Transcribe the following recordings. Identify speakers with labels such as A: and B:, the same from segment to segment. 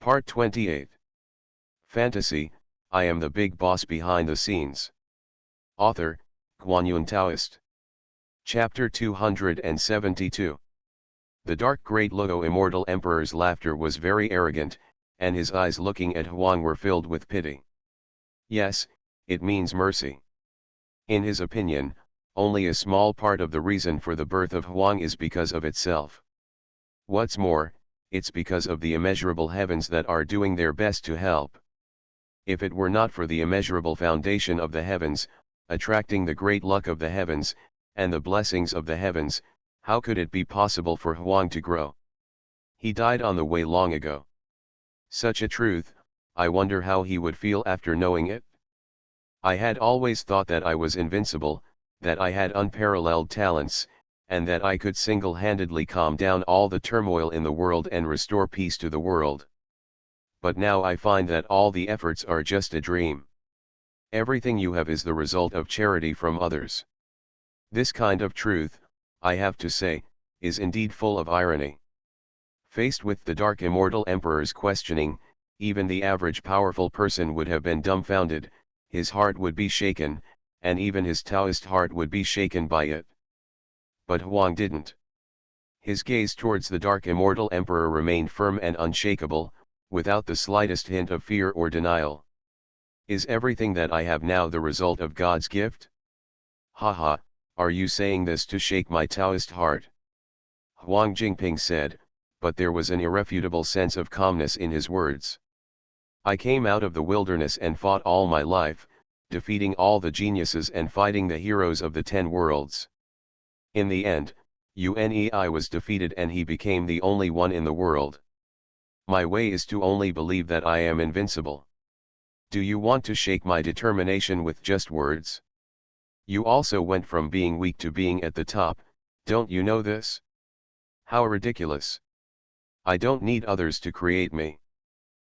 A: Part 28. Fantasy, I am the big boss behind the scenes. Author, Guanyun Taoist. Chapter 272. The dark great Luo immortal emperor's laughter was very arrogant, and his eyes looking at Huang were filled with pity. Yes, it means mercy. In his opinion, only a small part of the reason for the birth of Huang is because of itself. What's more, it's because of the immeasurable heavens that are doing their best to help. If it were not for the immeasurable foundation of the heavens, attracting the great luck of the heavens, and the blessings of the heavens, how could it be possible for Huang to grow? He died on the way long ago. Such a truth, I wonder how he would feel after knowing it. I had always thought that I was invincible, that I had unparalleled talents, and that I could single-handedly calm down all the turmoil in the world and restore peace to the world. But now I find that all the efforts are just a dream. Everything you have is the result of charity from others. This kind of truth, I have to say, is indeed full of irony. Faced with the dark immortal emperor's questioning, even the average powerful person would have been dumbfounded, his heart would be shaken, and even his Taoist heart would be shaken by it. But Huang didn't. His gaze towards the dark immortal emperor remained firm and unshakable, without the slightest hint of fear or denial. Is everything that I have now the result of God's gift? Haha, are you saying this to shake my Taoist heart? Huang Jingping said, but there was an irrefutable sense of calmness in his words. I came out of the wilderness and fought all my life, defeating all the geniuses and fighting the heroes of the 10 worlds. In the end, Unei was defeated and he became the only one in the world. My way is to only believe that I am invincible. Do you want to shake my determination with just words? You also went from being weak to being at the top, don't you know this? How ridiculous. I don't need others to create me.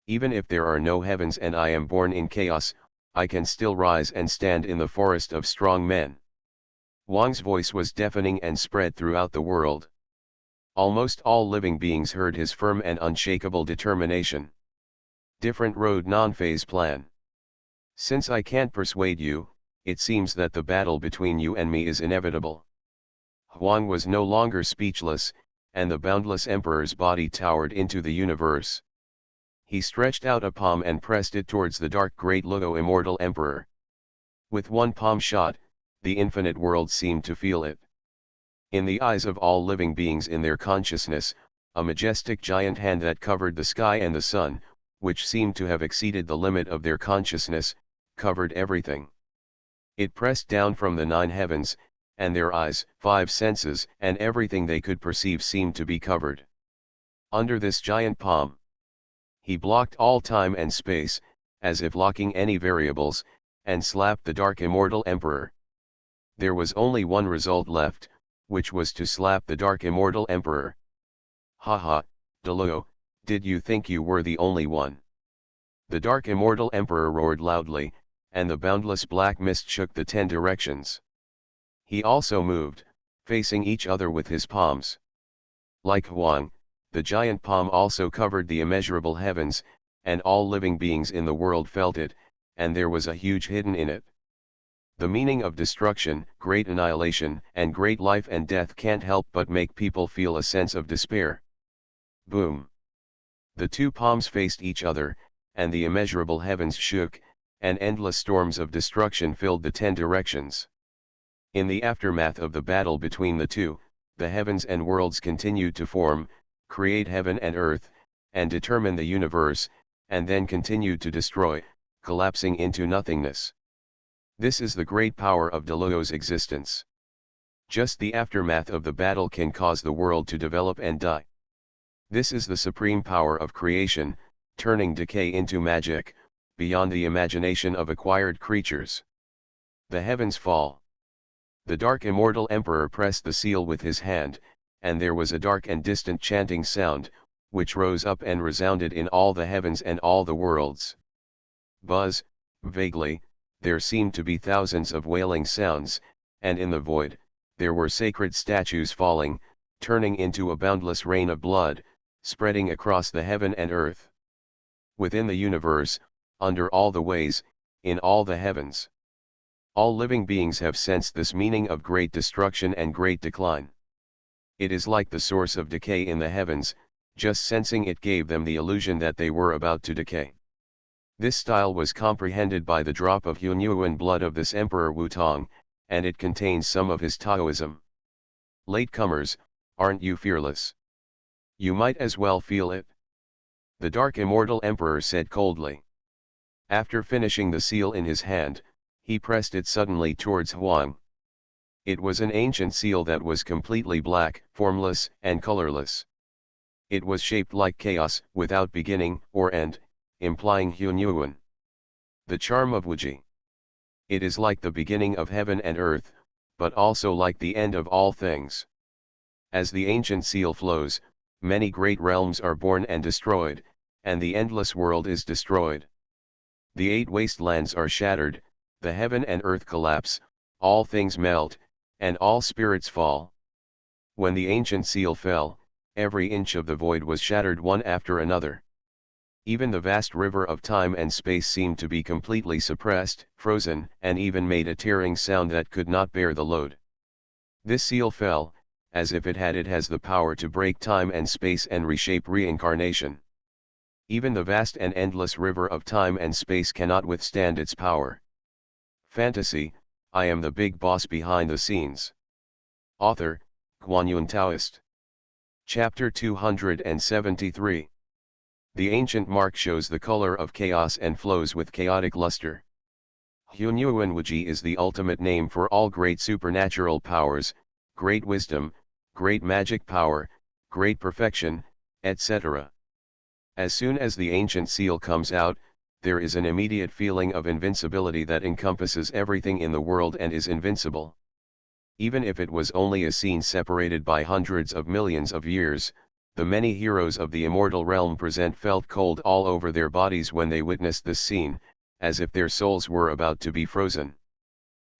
A: Even if there are no heavens and I am born in chaos, I can still rise and stand in the forest of strong men. Wang's voice was deafening and spread throughout the world. Almost all living beings heard his firm and unshakable determination. Different road non-phase plan. Since I can't persuade you, it seems that the battle between you and me is inevitable. Huang was no longer speechless, and the boundless emperor's body towered into the universe. He stretched out a palm and pressed it towards the dark great Luo immortal emperor. With one palm shot, the infinite world seemed to feel it. In the eyes of all living beings in their consciousness, a majestic giant hand that covered the sky and the sun, which seemed to have exceeded the limit of their consciousness, covered everything. It pressed down from the 9 heavens, and their eyes, 5 senses, and everything they could perceive seemed to be covered. Under this giant palm, he blocked all time and space, as if locking any variables, and slapped the dark immortal emperor. There was only one result left, which was to slap the dark immortal emperor. Haha, Luo, did you think you were the only one? The dark immortal emperor roared loudly, and the boundless black mist shook the 10 directions. He also moved, facing each other with his palms. Like Huang, the giant palm also covered the immeasurable heavens, and all living beings in the world felt it, and there was a huge hidden in it. The meaning of destruction, great annihilation, and great life and death can't help but make people feel a sense of despair. Boom! The 2 palms faced each other, and the immeasurable heavens shook, and endless storms of destruction filled the 10 directions. In the aftermath of the battle between the 2, the heavens and worlds continued to form, create heaven and earth, and determine the universe, and then continued to destroy, collapsing into nothingness. This is the great power of Luo's existence. Just the aftermath of the battle can cause the world to develop and die. This is the supreme power of creation, turning decay into magic, beyond the imagination of acquired creatures. The heavens fall. The dark immortal emperor pressed the seal with his hand, and there was a dark and distant chanting sound, which rose up and resounded in all the heavens and all the worlds. Buzz, vaguely, there seemed to be thousands of wailing sounds, and in the void, there were sacred statues falling, turning into a boundless rain of blood, spreading across the heaven and earth. within the universe, under all the ways, in all the heavens. All living beings have sensed this meaning of great destruction and great decline. It is like the source of decay in the heavens, just sensing it gave them the illusion that they were about to decay. This style was comprehended by the drop of Hunyuan blood of this Emperor Wutong, and it contains some of his Taoism. Latecomers, aren't you fearless? You might as well feel it. The Dark Immortal Emperor said coldly. After finishing the seal in his hand, he pressed it suddenly towards Huang. It was an ancient seal that was completely black, formless, and colorless. It was shaped like chaos, without beginning or end, implying Hunyuan. The charm of Wuji. It is like the beginning of heaven and earth, but also like the end of all things. As the ancient seal flows, many great realms are born and destroyed, and the endless world is destroyed. The 8 wastelands are shattered, the heaven and earth collapse, all things melt, and all spirits fall. When the ancient seal fell, every inch of the void was shattered one after another. Even the vast river of time and space seemed to be completely suppressed, frozen, and even made a tearing sound that could not bear the load. This seal fell, as if it has the power to break time and space and reshape reincarnation. Even the vast and endless river of time and space cannot withstand its power. Fantasy, I am the big boss behind the scenes. Author, Guanyun Taoist. Chapter 273. The ancient mark shows the color of chaos and flows with chaotic luster. Hunyuan Wuji is the ultimate name for all great supernatural powers, great wisdom, great magic power, great perfection, etc. As soon as the ancient seal comes out, there is an immediate feeling of invincibility that encompasses everything in the world and is invincible. Even if it was only a scene separated by hundreds of millions of years, the many heroes of the immortal realm present felt cold all over their bodies when they witnessed this scene, as if their souls were about to be frozen.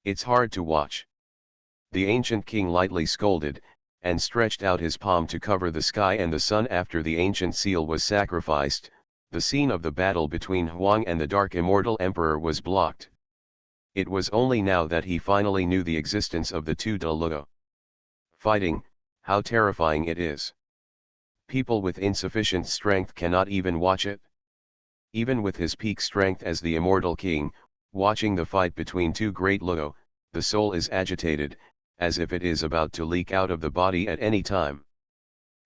A: It's hard to watch. The ancient king lightly scolded, and stretched out his palm to cover the sky and the sun after the ancient seal was sacrificed. The scene of the battle between Huang and the Dark Immortal Emperor was blocked. It was only now that he finally knew the existence of the two Deluo. Fighting, how terrifying it is. People with insufficient strength cannot even watch it. Even with his peak strength as the immortal king, watching the fight between two great Luo, the soul is agitated, as if it is about to leak out of the body at any time.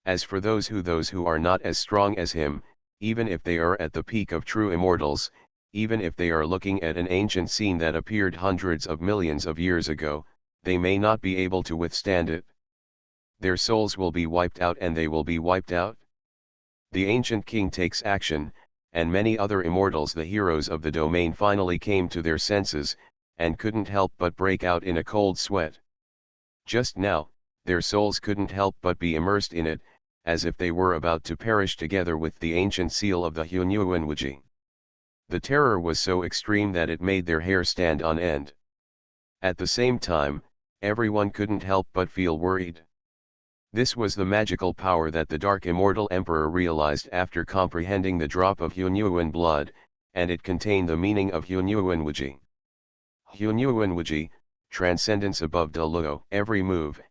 A: As for those who are not as strong as him, even if they are at the peak of true immortals, even if they are looking at an ancient scene that appeared hundreds of millions of years ago, they may not be able to withstand it. Their souls will be wiped out and they will be wiped out. The ancient king takes action, and many other immortals, the heroes of the domain, finally came to their senses, and couldn't help but break out in a cold sweat. Just now, their souls couldn't help but be immersed in it, as if they were about to perish together with the ancient seal of the Hunyuan Wuji. The terror was so extreme that it made their hair stand on end. At the same time, everyone couldn't help but feel worried. This was the magical power that the Dark Immortal Emperor realized after comprehending the drop of Hunyuan blood, and it contained the meaning of Hunyuan Wuji. Hunyuan Wuji, transcendence above Deluo. Every move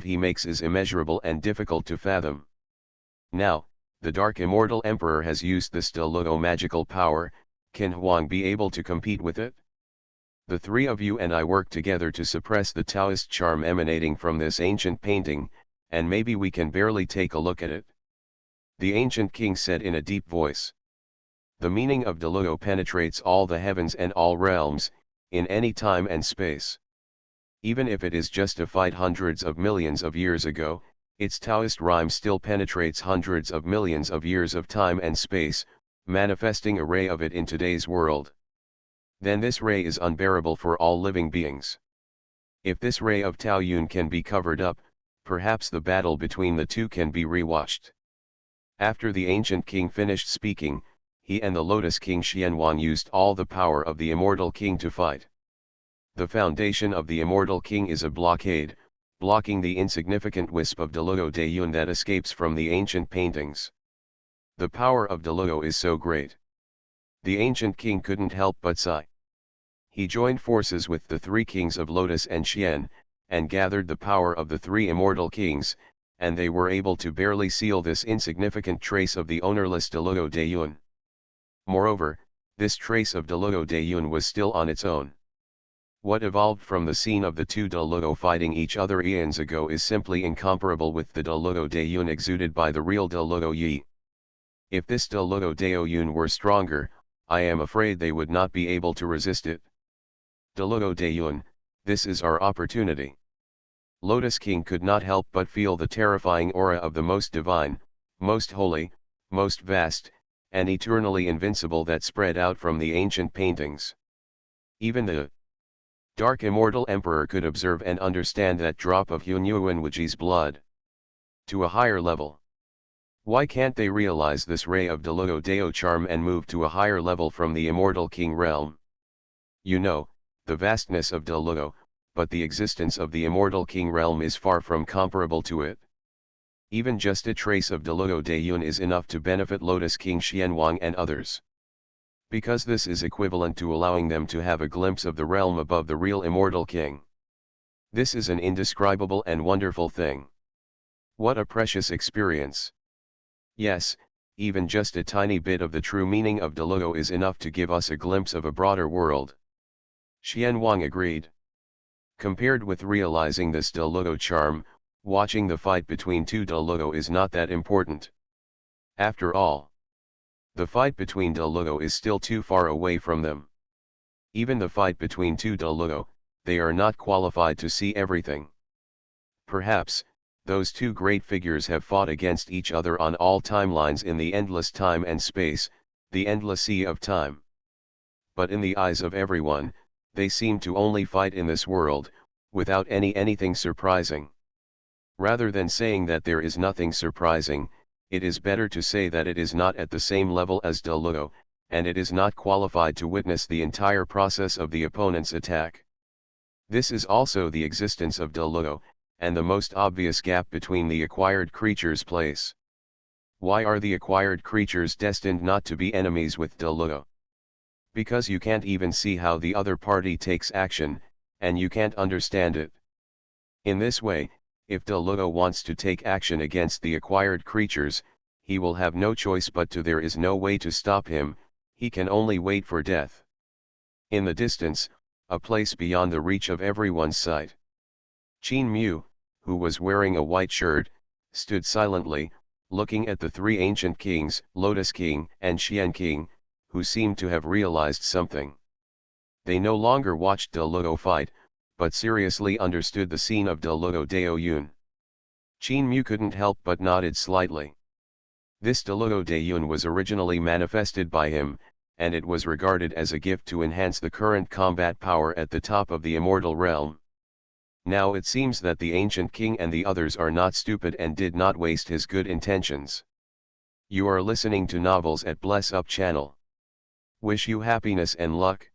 A: he makes is immeasurable and difficult to fathom. Now, the Dark Immortal Emperor has used this Deluo magical power. Can Huang be able to compete with it? The three of you and I work together to suppress the Taoist charm emanating from this ancient painting, and maybe we can barely take a look at it. The ancient king said in a deep voice. The meaning of Deluo penetrates all the heavens and all realms, in any time and space. Even if it is just a fight hundreds of millions of years ago, its Taoist rhyme still penetrates hundreds of millions of years of time and space, manifesting a ray of it in today's world. Then this ray is unbearable for all living beings. If this ray of Taoyun can be covered up, perhaps the battle between the two can be rewatched. After the ancient king finished speaking, he and the Lotus King Xianwang used all the power of the immortal king to fight. The foundation of the immortal king is a blockade, blocking the insignificant wisp of Deluo Dayun that escapes from the ancient paintings. The power of Deluo is so great. The ancient king couldn't help but sigh. He joined forces with the three kings of Lotus and Xian, and gathered the power of the three immortal kings, and they were able to barely seal this insignificant trace of the ownerless Deluo Daiyun. Moreover, this trace of Deluo Daiyun was still on its own. What evolved from the scene of the two Deluo fighting each other eons ago is simply incomparable with the Deluo Daiyun exuded by the real Deluo Yi. If this Deluo Daiyun were stronger, I am afraid they would not be able to resist it. Deluo Daiyun, this is our opportunity. Lotus King could not help but feel the terrifying aura of the most divine, most holy, most vast, and eternally invincible that spread out from the ancient paintings. Even the Dark Immortal Emperor could observe and understand that drop of Hunyuanwuji's blood. To a higher level. Why can't they realize this ray of Deluo Dao charm and move to a higher level from the Immortal King realm? You know, the vastness of Deluo, but the existence of the Immortal King realm is far from comparable to it. Even just a trace of Deluo Daiyun is enough to benefit Lotus King Xianwang and others. Because this is equivalent to allowing them to have a glimpse of the realm above the real Immortal King. This is an indescribable and wonderful thing. What a precious experience. Yes, even just a tiny bit of the true meaning of Deluo is enough to give us a glimpse of a broader world. Xianwang agreed. Compared with realizing this Deluo charm, watching the fight between two Deluo is not that important. After all, the fight between Deluo is still too far away from them. Even the fight between two Deluo, they are not qualified to see everything. Perhaps, those two great figures have fought against each other on all timelines in the endless time and space, the endless sea of time. But in the eyes of everyone, they seem to only fight in this world, without anything surprising. Rather than saying that there is nothing surprising, it is better to say that it is not at the same level as Deluo, and it is not qualified to witness the entire process of the opponent's attack. This is also the existence of Deluo, and the most obvious gap between the acquired creatures' place. Why are the acquired creatures destined not to be enemies with Deluo? Because you can't even see how the other party takes action, and you can't understand it. In this way, if Deluo wants to take action against the acquired creatures, he will have no choice but to. There is no way to stop him, he can only wait for death. In the distance, a place beyond the reach of everyone's sight. Qin Mu, who was wearing a white shirt, stood silently, looking at the three ancient kings, Lotus King and Xian King, who seemed to have realized something. They no longer watched Deluo fight, but seriously understood the scene of Deluo Daoyun. Qin Mu couldn't help but nodded slightly. This Deluo Daoyun was originally manifested by him, and it was regarded as a gift to enhance the current combat power at the top of the immortal realm. Now it seems that the ancient king and the others are not stupid and did not waste his good intentions. You are listening to Novels at Bless Up channel. Wish you happiness and luck.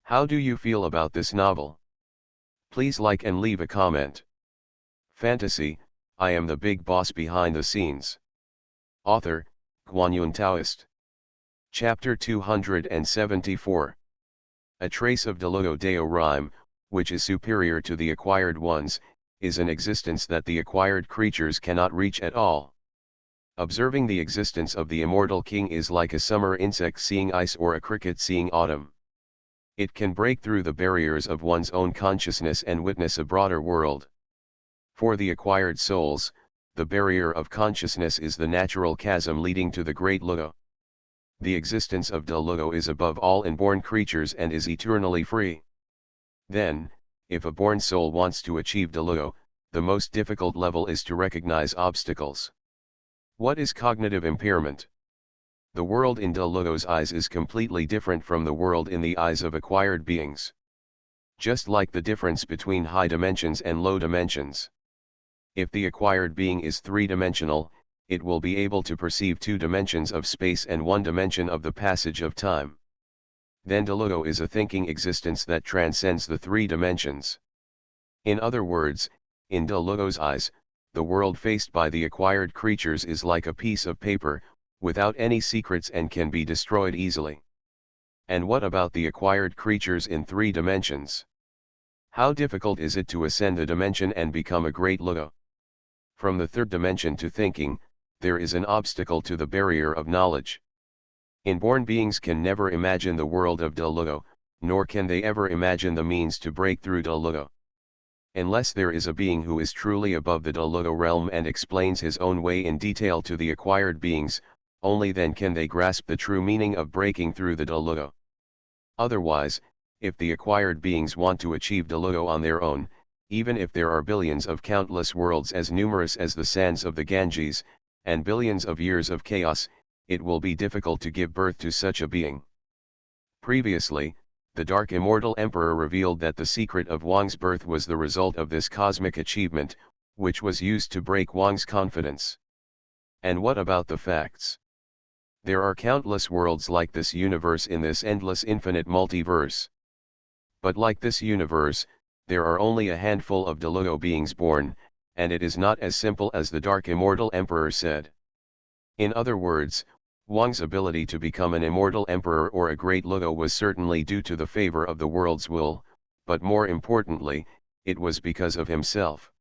A: How do you feel about this novel? Please like and leave a comment. Fantasy, I am the big boss behind the scenes. Author, Guanyun Taoist. Chapter 274. A trace of Deluo Dao rhyme, which is superior to the acquired ones, is an existence that the acquired creatures cannot reach at all. Observing the existence of the immortal king is like a summer insect seeing ice or a cricket seeing autumn. It can break through the barriers of one's own consciousness and witness a broader world. For the acquired souls, the barrier of consciousness is the natural chasm leading to the great Luo. The existence of Deluo is above all inborn creatures and is eternally free. Then, if a born soul wants to achieve Deluo, the most difficult level is to recognize obstacles. What is cognitive impairment? The world in Deluo's eyes is completely different from the world in the eyes of acquired beings. Just like the difference between high dimensions and low dimensions. If the acquired being is three-dimensional, it will be able to perceive 2 dimensions of space and 1 dimension of the passage of time. Then Deluo is a thinking existence that transcends the 3 dimensions. In other words, in Deluo's eyes, the world faced by the acquired creatures is like a piece of paper, without any secrets and can be destroyed easily. And what about the acquired creatures in 3 dimensions? How difficult is it to ascend a dimension and become a great Ludo? From the 3rd dimension to thinking, there is an obstacle to the barrier of knowledge. Inborn beings can never imagine the world of Deludo, nor can they ever imagine the means to break through Deludo. Unless there is a being who is truly above the Deludo realm and explains his own way in detail to the acquired beings, only then can they grasp the true meaning of breaking through the Deludo. Otherwise, if the acquired beings want to achieve Deludo on their own, even if there are billions of countless worlds as numerous as the sands of the Ganges, and billions of years of chaos, it will be difficult to give birth to such a being. Previously, the Dark Immortal Emperor revealed that the secret of Wang's birth was the result of this cosmic achievement, which was used to break Wang's confidence. And what about the facts? There are countless worlds like this universe in this endless infinite multiverse. But like this universe, there are only a handful of Deludo beings born, and it is not as simple as the Dark Immortal Emperor said. In other words, Wang's ability to become an immortal emperor or a great Ludo was certainly due to the favor of the world's will, but more importantly, it was because of himself.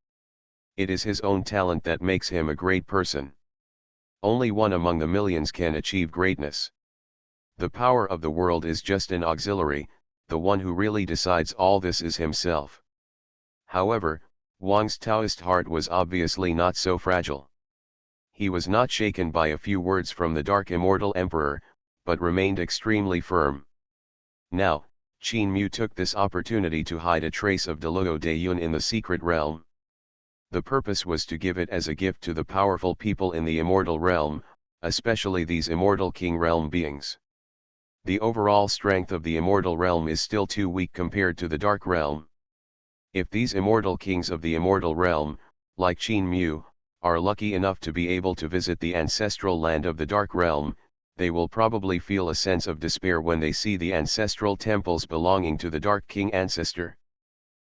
A: It is his own talent that makes him a great person. Only one among the millions can achieve greatness. The power of the world is just an auxiliary, the one who really decides all this is himself. However, Wang's Taoist heart was obviously not so fragile. He was not shaken by a few words from the Dark Immortal Emperor, but remained extremely firm. Now, Qin Mu took this opportunity to hide a trace of Deludo Dayun in the secret realm. The purpose was to give it as a gift to the powerful people in the immortal realm, especially these immortal king realm beings. The overall strength of the immortal realm is still too weak compared to the dark realm. If these immortal kings of the immortal realm, like Qin Mu, are lucky enough to be able to visit the ancestral land of the Dark Realm, they will probably feel a sense of despair when they see the ancestral temples belonging to the Dark King ancestor.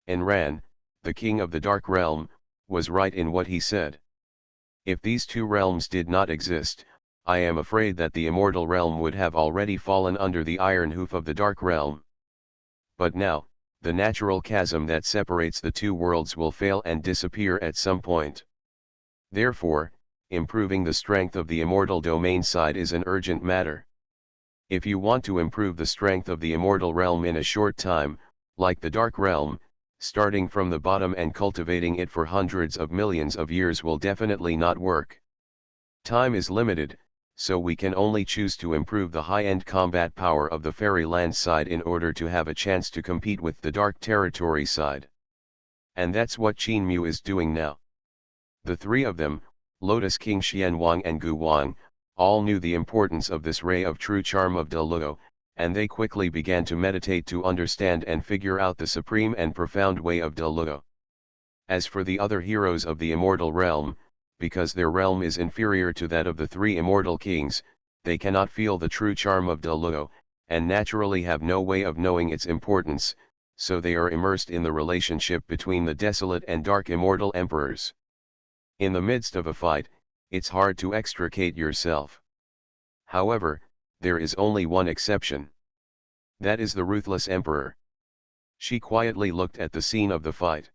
A: Enran, the king of the Dark Realm, was right in what he said. If these 2 realms did not exist, I am afraid that the immortal realm would have already fallen under the iron hoof of the Dark Realm. But now, the natural chasm that separates the 2 worlds will fail and disappear at some point. Therefore, improving the strength of the immortal domain side is an urgent matter. If you want to improve the strength of the immortal realm in a short time, like the Dark Realm, starting from the bottom and cultivating it for hundreds of millions of years will definitely not work. Time is limited, so we can only choose to improve the high-end combat power of the Fairyland side in order to have a chance to compete with the Dark Territory side. And that's what Qin Mu is doing now. The 3 of them, Lotus King Xian Wang and Gu Wang, all knew the importance of this ray of true charm of Deludo, and they quickly began to meditate to understand and figure out the supreme and profound way of Deludo. As for the other heroes of the immortal realm, because their realm is inferior to that of the 3 immortal kings, they cannot feel the true charm of Deludo, and naturally have no way of knowing its importance, so they are immersed in the relationship between the desolate and dark immortal emperors. In the midst of a fight, it's hard to extricate yourself. However, there is only one exception. That is the ruthless emperor. She quietly looked at the scene of the fight.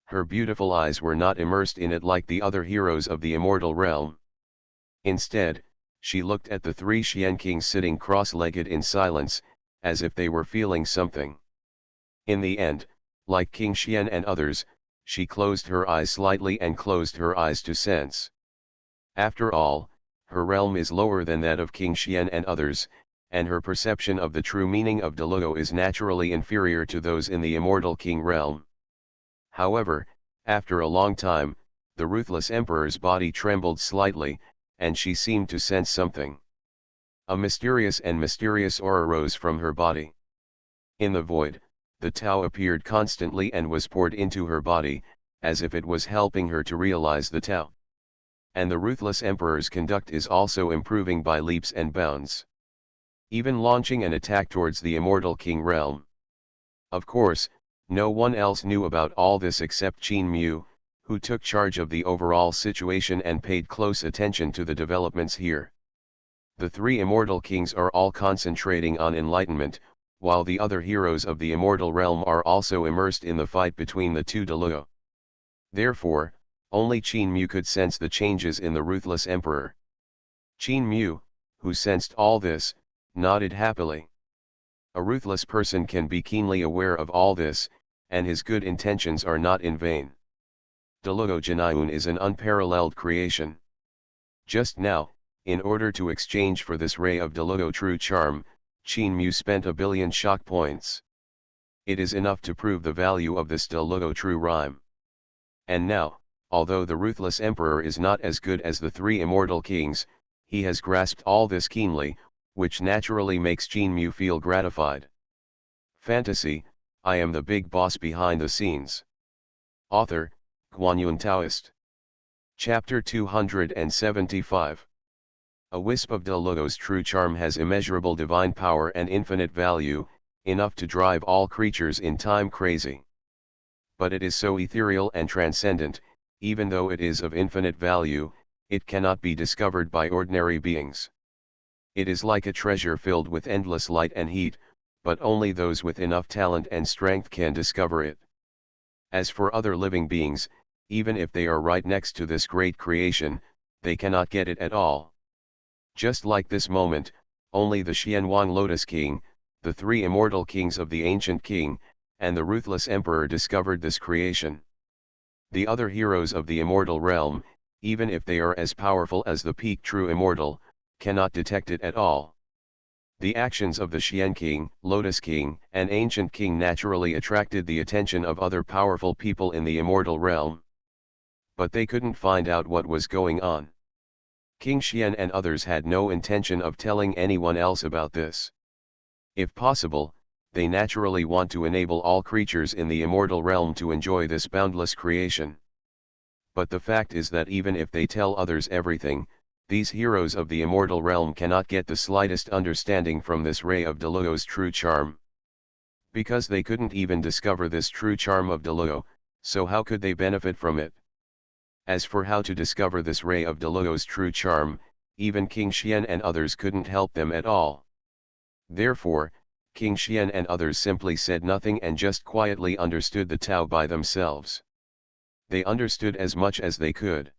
A: Her beautiful eyes were not immersed in it like the other heroes of the immortal realm. Instead, she looked at the 3 Xian kings sitting cross-legged in silence, as if they were feeling something. In the end, like King Xian and others, she closed her eyes slightly and closed her eyes to sense. After all, her realm is lower than that of King Xian and others, and her perception of the true meaning of Deludo is naturally inferior to those in the immortal king realm. However, after a long time, the ruthless emperor's body trembled slightly, and she seemed to sense something. A mysterious aura rose from her body. In the void, the Tao appeared constantly and was poured into her body, as if it was helping her to realize the Tao. And the ruthless emperor's conduct is also improving by leaps and bounds. Even launching an attack towards the immortal king realm. Of course, no one else knew about all this except Qin Mu, who took charge of the overall situation and paid close attention to the developments here. The three immortal kings are all concentrating on enlightenment, while the other heroes of the immortal realm are also immersed in the fight between the two Deluo. Therefore, only Qin Mu could sense the changes in the ruthless emperor. Qin Mu, who sensed all this, nodded happily. A ruthless person can be keenly aware of all this, and his good intentions are not in vain. Deluo Jiniun is an unparalleled creation. Just now, in order to exchange for this ray of Deluo true charm, Qin Mu spent 1,000,000,000 shock points. It is enough to prove the value of this Deluo true rhyme. And now, although the ruthless emperor is not as good as the three immortal kings, he has grasped all this keenly, which naturally makes Qin Mu feel gratified. Fantasy, I am the big boss behind the scenes. Author, Guanyun Taoist. Chapter 275. A wisp of Deluo's true charm has immeasurable divine power and infinite value, enough to drive all creatures in time crazy. But it is so ethereal and transcendent, even though it is of infinite value, it cannot be discovered by ordinary beings. It is like a treasure filled with endless light and heat, but only those with enough talent and strength can discover it. As for other living beings, even if they are right next to this great creation, they cannot get it at all. Just like this moment, only the Xianwang Lotus King, the three immortal kings of the ancient king, and the ruthless emperor discovered this creation. The other heroes of the immortal realm, even if they are as powerful as the peak true immortal, cannot detect it at all. The actions of the Xian King, Lotus King, and Ancient King naturally attracted the attention of other powerful people in the immortal realm. But they couldn't find out what was going on. King Xian and others had no intention of telling anyone else about this. If possible, they naturally want to enable all creatures in the immortal realm to enjoy this boundless creation. But the fact is that even if they tell others everything, these heroes of the immortal realm cannot get the slightest understanding from this ray of Deluo's true charm. Because they couldn't even discover this true charm of Deluo, so how could they benefit from it? As for how to discover this ray of Deluo's true charm, even King Xian and others couldn't help them at all. Therefore, King Xian and others simply said nothing and just quietly understood the Tao by themselves. They understood as much as they could.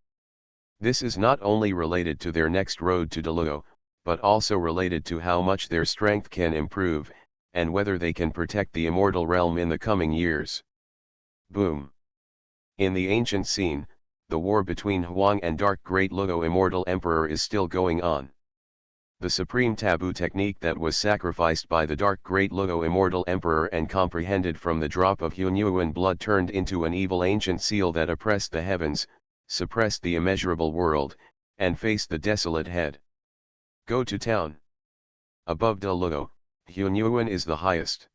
A: This is not only related to their next road to Deluo, but also related to how much their strength can improve, and whether they can protect the immortal realm in the coming years. Boom! In the ancient scene, the war between Huang and Dark Great Luo Immortal Emperor is still going on. The supreme taboo technique that was sacrificed by the Dark Great Luo Immortal Emperor and comprehended from the drop of Hunyuan blood turned into an evil ancient seal that oppressed the heavens, suppressed the immeasurable world, and faced the desolate head. Go to town. Above Deluo, Hunyuan is the highest.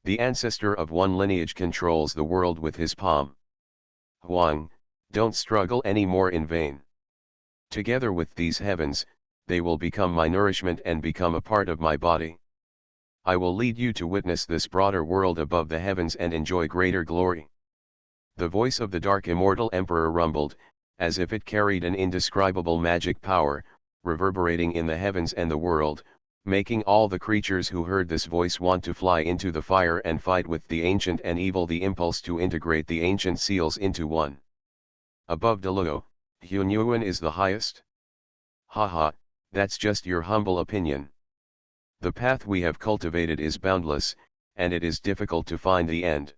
A: The ancestor of one lineage controls the world with his palm. Huang, don't struggle any more in vain. Together with these heavens, they will become my nourishment and become a part of my body. I will lead you to witness this broader world above the heavens and enjoy greater glory. The voice of the Dark Immortal Emperor rumbled, as if it carried an indescribable magic power, reverberating in the heavens and the world, making all the creatures who heard this voice want to fly into the fire and fight with the ancient and evil, the impulse to integrate the ancient seals into one. Above Deluo, Hunyuan is the highest? Haha, that's just your humble opinion. The path we have cultivated is boundless, and it is difficult to find the end.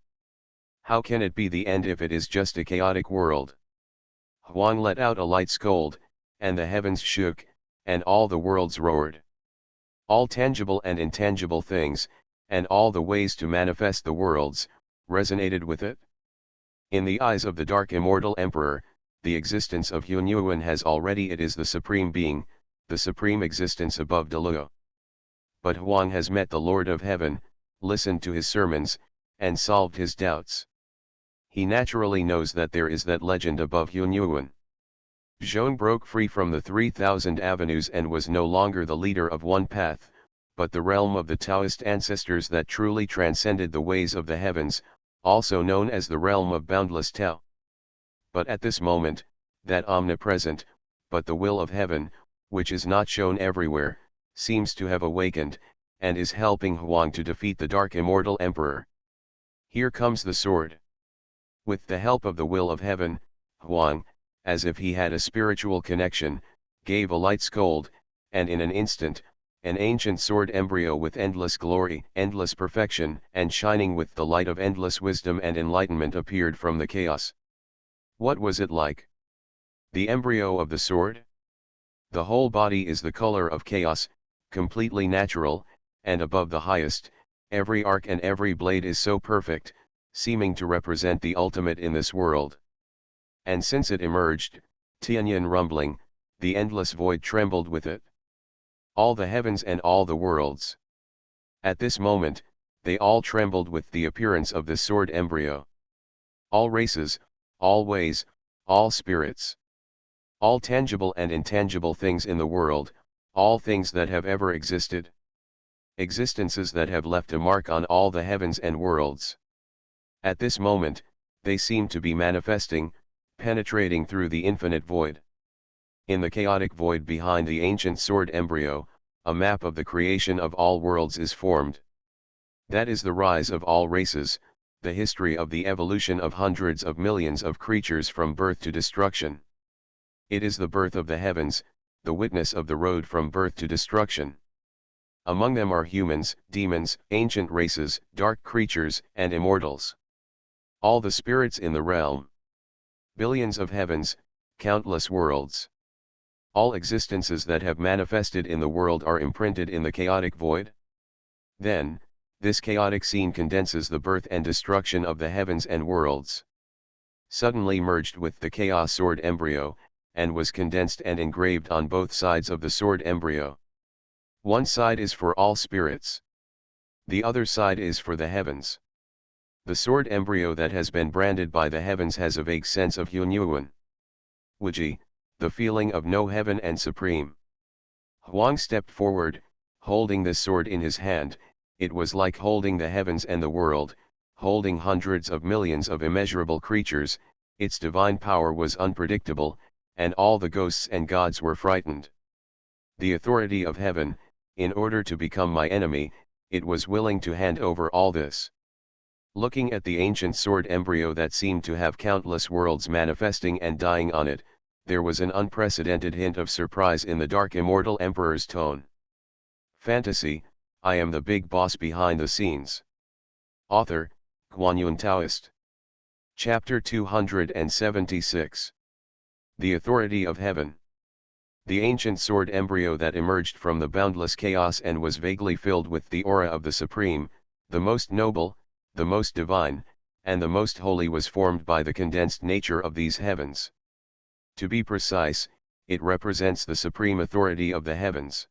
A: How can it be the end if it is just a chaotic world? Huang let out a light scold, and the heavens shook, and all the worlds roared. All tangible and intangible things, and all the ways to manifest the worlds, resonated with it. In the eyes of the Dark Immortal Emperor, the existence of Hunyuan has already it is the supreme being, the supreme existence above Deluo. But Huang has met the Lord of Heaven, listened to his sermons, and solved his doubts. He naturally knows that there is that legend above Hunyuan. Zhong broke free from the 3,000 avenues and was no longer the leader of one path, but the realm of the Taoist ancestors that truly transcended the ways of the heavens, also known as the realm of boundless Tao. But at this moment, that omnipresent, but the will of heaven, which is not shown everywhere, seems to have awakened, and is helping Huang to defeat the Dark Immortal Emperor. Here comes the sword. With the help of the will of heaven, Huang, as if he had a spiritual connection, gave a light scold, and in an instant, an ancient sword embryo with endless glory, endless perfection, and shining with the light of endless wisdom and enlightenment appeared from the chaos. What was it like? The embryo of the sword? The whole body is the color of chaos, completely natural, and above the highest, every arc and every blade is so perfect, seeming to represent the ultimate in this world. And since it emerged, Tianyan rumbling, the endless void trembled with it. All the heavens and all the worlds. At this moment, they all trembled with the appearance of the sword embryo. All races, all ways, all spirits. All tangible and intangible things in the world, all things that have ever existed. Existences that have left a mark on all the heavens and worlds. At this moment, they seem to be manifesting, penetrating through the infinite void. In the chaotic void behind the ancient sword embryo, a map of the creation of all worlds is formed. That is the rise of all races, the history of the evolution of hundreds of millions of creatures from birth to destruction. It is the birth of the heavens, the witness of the road from birth to destruction. Among them are humans, demons, ancient races, dark creatures, and immortals. All the spirits in the realm. Billions of heavens, countless worlds. All existences that have manifested in the world are imprinted in the chaotic void. Then, this chaotic scene condenses the birth and destruction of the heavens and worlds. Suddenly merged with the chaos sword embryo, and was condensed and engraved on both sides of the sword embryo. One side is for all spirits. The other side is for the heavens. The sword embryo that has been branded by the heavens has a vague sense of Hunyuan. Wuji, the feeling of no heaven and supreme. Huang stepped forward, holding this sword in his hand. It was like holding the heavens and the world, holding hundreds of millions of immeasurable creatures. Its divine power was unpredictable, and all the ghosts and gods were frightened. The authority of heaven, in order to become my enemy, it was willing to hand over all this. Looking at the ancient sword embryo that seemed to have countless worlds manifesting and dying on it, there was an unprecedented hint of surprise in the Dark Immortal Emperor's tone. Fantasy, I am the big boss behind the scenes. Author, Guanyun Taoist. Chapter 276. The Authority of Heaven. The ancient sword embryo that emerged from the boundless chaos and was vaguely filled with the aura of the Supreme, the most noble, the most divine, and the most holy was formed by the condensed nature of these heavens. To be precise, it represents the supreme authority of the heavens.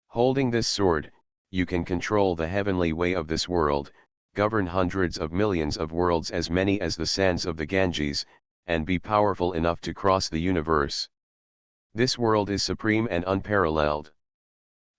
A: Holding this sword, you can control the heavenly way of this world, govern hundreds of millions of worlds as many as the sands of the Ganges, and be powerful enough to cross the universe. This world is supreme and unparalleled.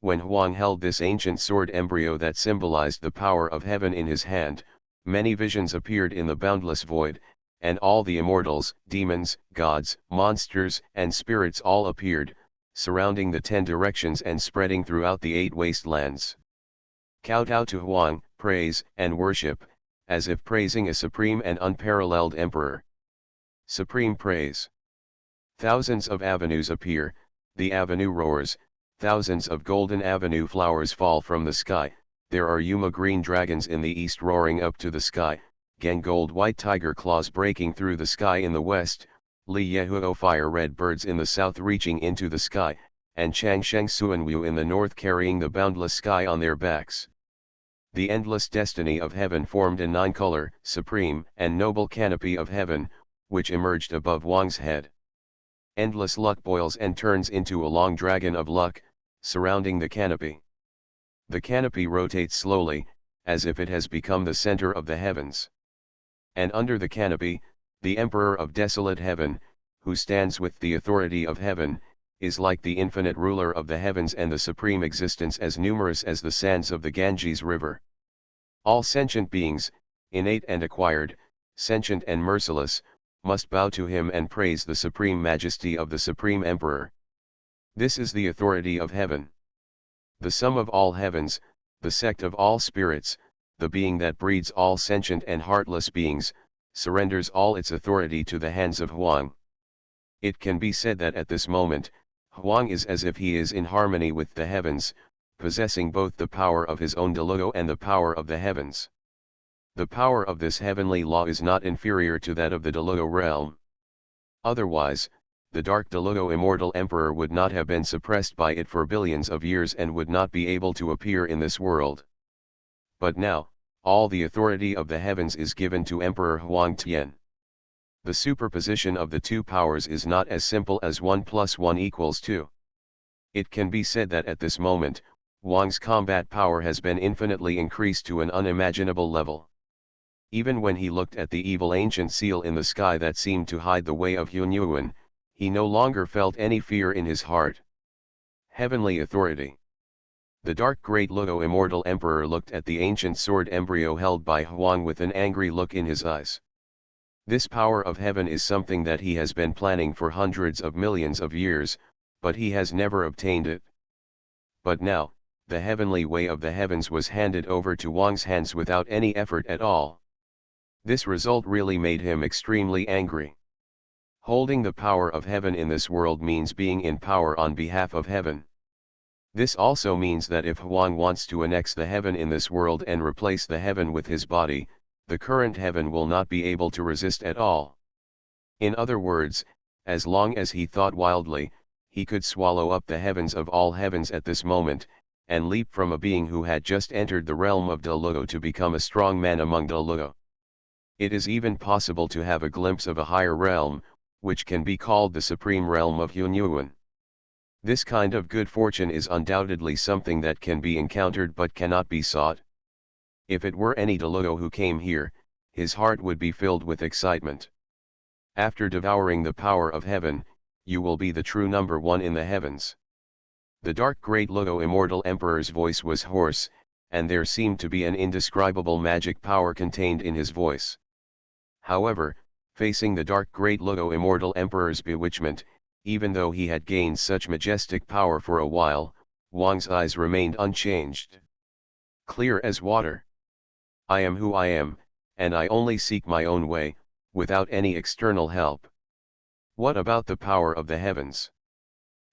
A: When Huang held this ancient sword embryo that symbolized the power of heaven in his hand, many visions appeared in the boundless void, and all the immortals, demons, gods, monsters, and spirits all appeared, surrounding the 10 directions and spreading throughout the 8 wastelands. Kowtow to Huang, praise and worship, as if praising a supreme and unparalleled emperor. Supreme praise. Thousands of avenues appear, the avenue roars, thousands of golden avenue flowers fall from the sky, there are Yuma green dragons in the east roaring up to the sky, Gang gold white tiger claws breaking through the sky in the west, Li Yehuo fire red birds in the south reaching into the sky, and Chang Sheng Suanwu in the north carrying the boundless sky on their backs. The endless destiny of heaven formed a 9-color, supreme and noble canopy of heaven, which emerged above Wang's head. Endless luck boils and turns into a long dragon of luck, surrounding the canopy. The canopy rotates slowly, as if it has become the center of the heavens. And under the canopy, the Emperor of desolate heaven, who stands with the authority of heaven, is like the infinite ruler of the heavens and the supreme existence as numerous as the sands of the Ganges river. All sentient beings, innate and acquired, sentient and merciless, must bow to him and praise the supreme majesty of the supreme emperor. This is the authority of heaven. The sum of all heavens, the sect of all spirits, the being that breeds all sentient and heartless beings, surrenders all its authority to the hands of Huang. It can be said that at this moment, Huang is as if he is in harmony with the heavens, possessing both the power of his own Deluo and the power of the heavens. The power of this heavenly law is not inferior to that of the Deluo realm. Otherwise, the dark Deluo immortal emperor would not have been suppressed by it for billions of years and would not be able to appear in this world. But now, all the authority of the heavens is given to Emperor Huang Tian. The superposition of the two powers is not as simple as 1 + 1 = 2. It can be said that at this moment, Huang's combat power has been infinitely increased to an unimaginable level. Even when he looked at the evil ancient seal in the sky that seemed to hide the way of Hunyuan, he no longer felt any fear in his heart. Heavenly authority. The dark great Luo immortal emperor looked at the ancient sword embryo held by Huang with an angry look in his eyes. This power of heaven is something that he has been planning for hundreds of millions of years, but he has never obtained it. But now, the heavenly way of the heavens was handed over to Huang's hands without any effort at all. This result really made him extremely angry. Holding the power of heaven in this world means being in power on behalf of heaven. This also means that if Huang wants to annex the heaven in this world and replace the heaven with his body, the current heaven will not be able to resist at all. In other words, as long as he thought wildly, he could swallow up the heavens of all heavens at this moment, and leap from a being who had just entered the realm of Deluo to become a strong man among Deluo. It is even possible to have a glimpse of a higher realm, which can be called the supreme realm of Hunyuan. This kind of good fortune is undoubtedly something that can be encountered but cannot be sought. If it were any Deluo who came here, his heart would be filled with excitement. After devouring the power of heaven, you will be the true number one in the heavens. The dark great Luo immortal emperor's voice was hoarse, and there seemed to be an indescribable magic power contained in his voice. However, facing the dark great Luo immortal emperor's bewitchment, even though he had gained such majestic power for a while, Huang's eyes remained unchanged. Clear as water. I am who I am, and I only seek my own way, without any external help. What about the power of the heavens?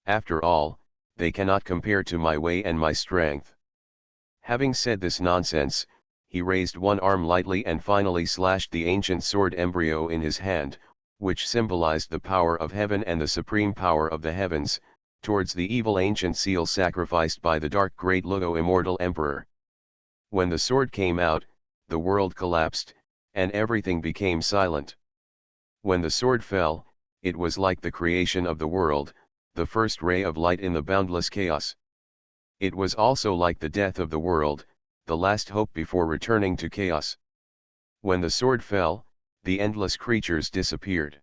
A: After all, they cannot compare to my way and my strength. Having said this nonsense, he raised one arm lightly and finally slashed the ancient sword embryo in his hand, which symbolized the power of heaven and the supreme power of the heavens, towards the evil ancient seal sacrificed by the dark great Luo immortal emperor. When the sword came out, the world collapsed, and everything became silent. When the sword fell, it was like the creation of the world, the first ray of light in the boundless chaos. It was also like the death of the world, the last hope before returning to chaos. When the sword fell, the endless creatures disappeared.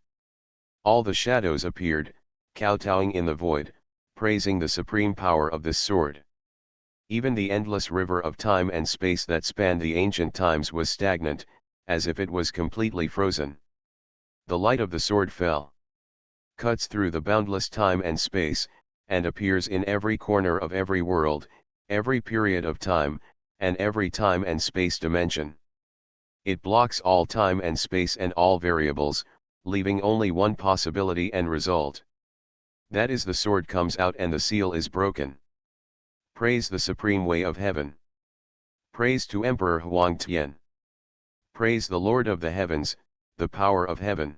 A: All the shadows appeared, kowtowing in the void, praising the supreme power of this sword. Even the endless river of time and space that spanned the ancient times was stagnant, as if it was completely frozen. The light of the sword fell, cuts through the boundless time and space, and appears in every corner of every world, every period of time, and every time and space dimension. It blocks all time and space and all variables, leaving only one possibility and result. That is, the sword comes out and the seal is broken. Praise the supreme way of heaven. Praise to Emperor Huang Tian. Praise the Lord of the heavens, the power of heaven.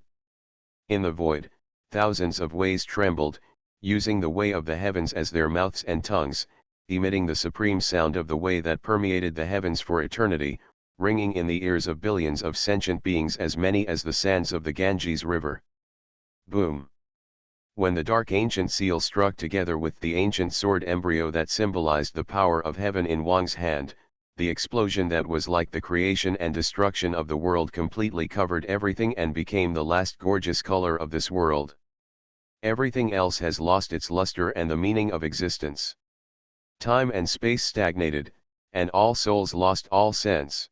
A: In the void, thousands of ways trembled, using the way of the heavens as their mouths and tongues, emitting the supreme sound of the way that permeated the heavens for eternity, ringing in the ears of billions of sentient beings as many as the sands of the Ganges River. Boom! When the dark ancient seal struck together with the ancient sword embryo that symbolized the power of heaven in Wang's hand, the explosion that was like the creation and destruction of the world completely covered everything and became the last gorgeous color of this world. Everything else has lost its luster and the meaning of existence. Time and space stagnated, and all souls lost all sense.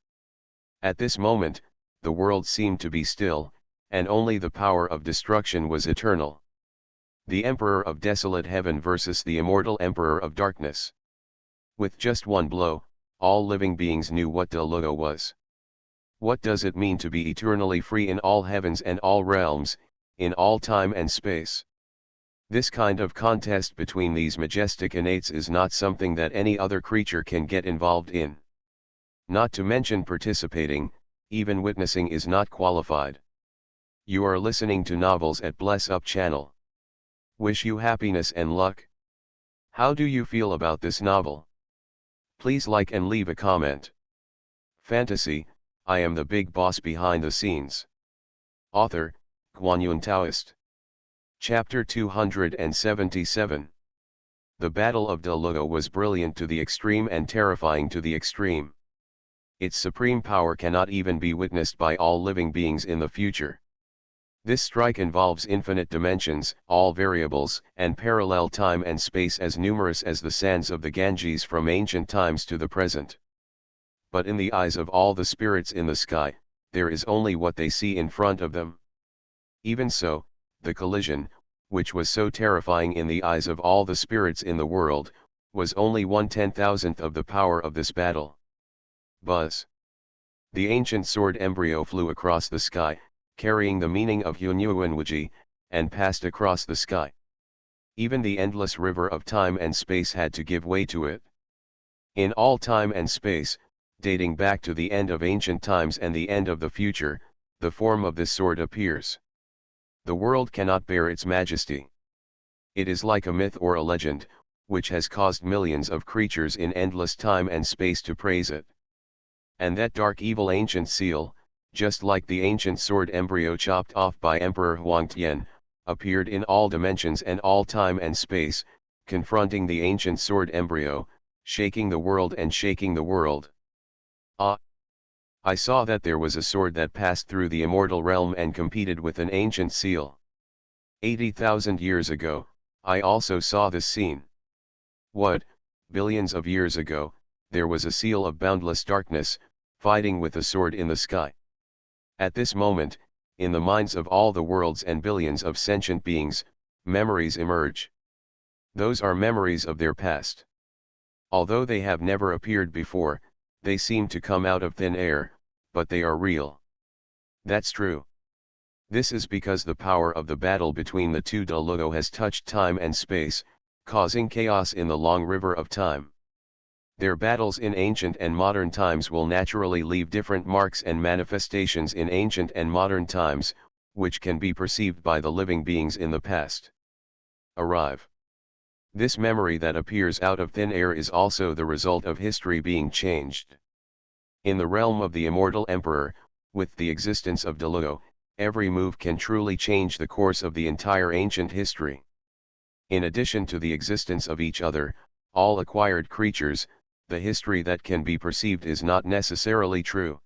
A: At this moment, the world seemed to be still, and only the power of destruction was eternal. The Emperor of Desolate Heaven versus the Immortal Emperor of Darkness. With just one blow, all living beings knew what Delugo was. What does it mean to be eternally free in all heavens and all realms, in all time and space? This kind of contest between these majestic innates is not something that any other creature can get involved in. Not to mention participating, even witnessing is not qualified. You are listening to Novels at Bless Up channel. Wish you happiness and luck. How do you feel about this novel? Please like and leave a comment. Fantasy, I am the big boss behind the scenes. Author, Guanyun Taoist. Chapter 277. The Battle of Delugo was brilliant to the extreme and terrifying to the extreme. Its supreme power cannot even be witnessed by all living beings in the future. This strike involves infinite dimensions, all variables, and parallel time and space as numerous as the sands of the Ganges from ancient times to the present. But in the eyes of all the spirits in the sky, there is only what they see in front of them. Even so, the collision, which was so terrifying in the eyes of all the spirits in the world, was only 1/10,000th of the power of this battle. Buzz. The ancient sword embryo flew across the sky, carrying the meaning of Hunyuanwuji, and passed across the sky. Even the endless river of time and space had to give way to it. In all time and space, dating back to the end of ancient times and the end of the future, the form of this sword appears. The world cannot bear its majesty. It is like a myth or a legend, which has caused millions of creatures in endless time and space to praise it. And that dark evil ancient seal, just like the ancient sword embryo chopped off by Emperor Huangtian, appeared in all dimensions and all time and space, confronting the ancient sword embryo, shaking the world and shaking the world. Ah! I saw that there was a sword that passed through the immortal realm and competed with an ancient seal. 80,000 years ago, I also saw this scene. What, billions of years ago, there was a seal of boundless darkness, fighting with a sword in the sky. At this moment, in the minds of all the worlds and billions of sentient beings, memories emerge. Those are memories of their past. Although they have never appeared before, they seem to come out of thin air, but they are real. That's true. This is because the power of the battle between the two Delugo has touched time and space, causing chaos in the long river of time. Their battles in ancient and modern times will naturally leave different marks and manifestations in ancient and modern times, which can be perceived by the living beings in the past. Arrive. This memory that appears out of thin air is also the result of history being changed. In the realm of the immortal emperor, with the existence of Delugo, every move can truly change the course of the entire ancient history. In addition to the existence of each other, all acquired creatures, the history that can be perceived is not necessarily true.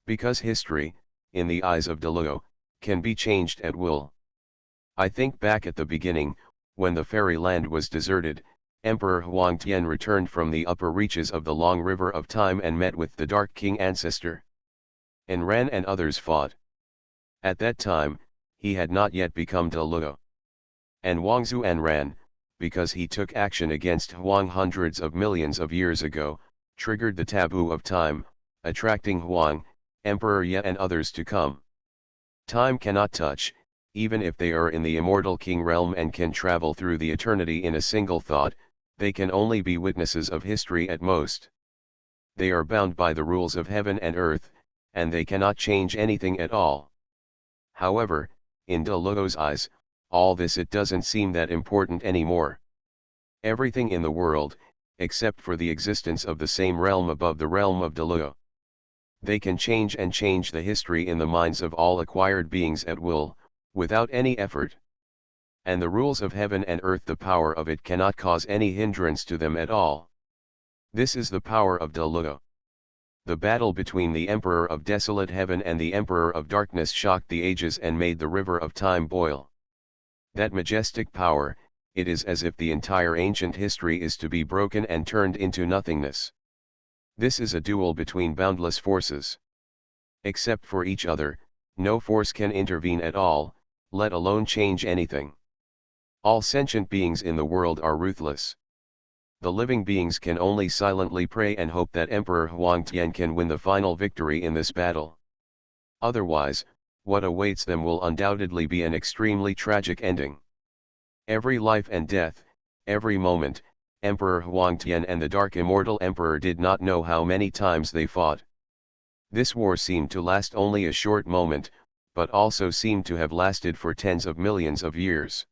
A: Because history, in the eyes of Delugo, can be changed at will. I think back at the beginning, when the fairy land was deserted, Emperor Huangtian returned from the upper reaches of the long river of time and met with the Dark King ancestor. Enran and others fought. At that time, he had not yet become Delugo. And Wangzu Enran, because he took action against Huang hundreds of millions of years ago, triggered the taboo of time, attracting Huang, Emperor Ye and others to come. Time cannot touch, even if they are in the immortal king realm and can travel through the eternity in a single thought, they can only be witnesses of history at most. They are bound by the rules of heaven and earth, and they cannot change anything at all. However, in Delugo's eyes, all this it doesn't seem that important anymore. Everything in the world, except for the existence of the same realm above the realm of Delugo. They can change and change the history in the minds of all acquired beings at will, without any effort. And the rules of heaven and earth, the power of it cannot cause any hindrance to them at all. This is the power of Delugo. The battle between the Emperor of Desolate Heaven and the Emperor of Darkness shocked the ages and made the river of time boil. That majestic power, it is as if the entire ancient history is to be broken and turned into nothingness. This is a duel between boundless forces. Except for each other, no force can intervene at all, let alone change anything. All sentient beings in the world are ruthless. The living beings can only silently pray and hope that Emperor Huangtian can win the final victory in this battle. Otherwise, what awaits them will undoubtedly be an extremely tragic ending. Every life and death, every moment, Emperor Huangtian and the Dark Immortal Emperor did not know how many times they fought. This war seemed to last only a short moment, but also seemed to have lasted for tens of millions of years.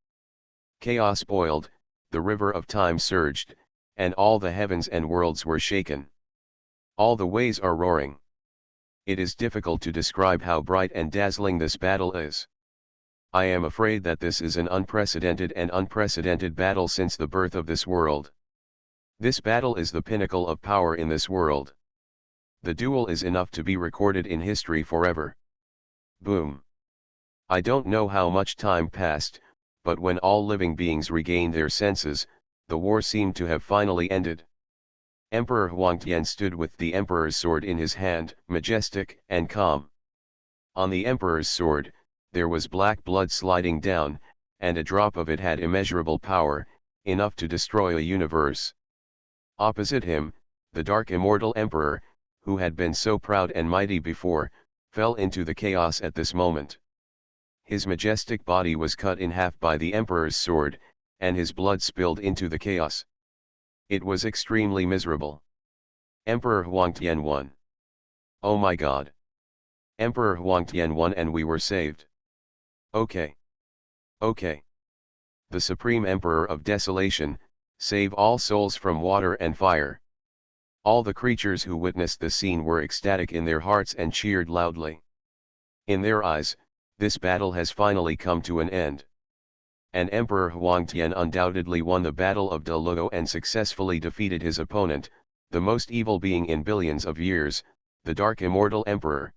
A: Chaos boiled, the river of time surged, and all the heavens and worlds were shaken. All the ways are roaring. It is difficult to describe how bright and dazzling this battle is. I am afraid that this is an unprecedented battle since the birth of this world. This battle is the pinnacle of power in this world. The duel is enough to be recorded in history forever. Boom. I don't know how much time passed, but when all living beings regained their senses, the war seemed to have finally ended. Emperor Huangtian stood with the Emperor's sword in his hand, majestic and calm. On the Emperor's sword, there was black blood sliding down, and a drop of it had immeasurable power, enough to destroy a universe. Opposite him, the Dark Immortal Emperor, who had been so proud and mighty before, fell into the chaos at this moment. His majestic body was cut in half by the Emperor's sword, and his blood spilled into the chaos. It was extremely miserable. Emperor Huangtian won. Oh my God! Emperor Huangtian won and we were saved. Okay. Okay. The Supreme Emperor of Desolation, save all souls from water and fire. All the creatures who witnessed the scene were ecstatic in their hearts and cheered loudly. In their eyes, this battle has finally come to an end. And Emperor Huangtian undoubtedly won the Battle of De Luo and successfully defeated his opponent, the most evil being in billions of years, the Dark Immortal Emperor.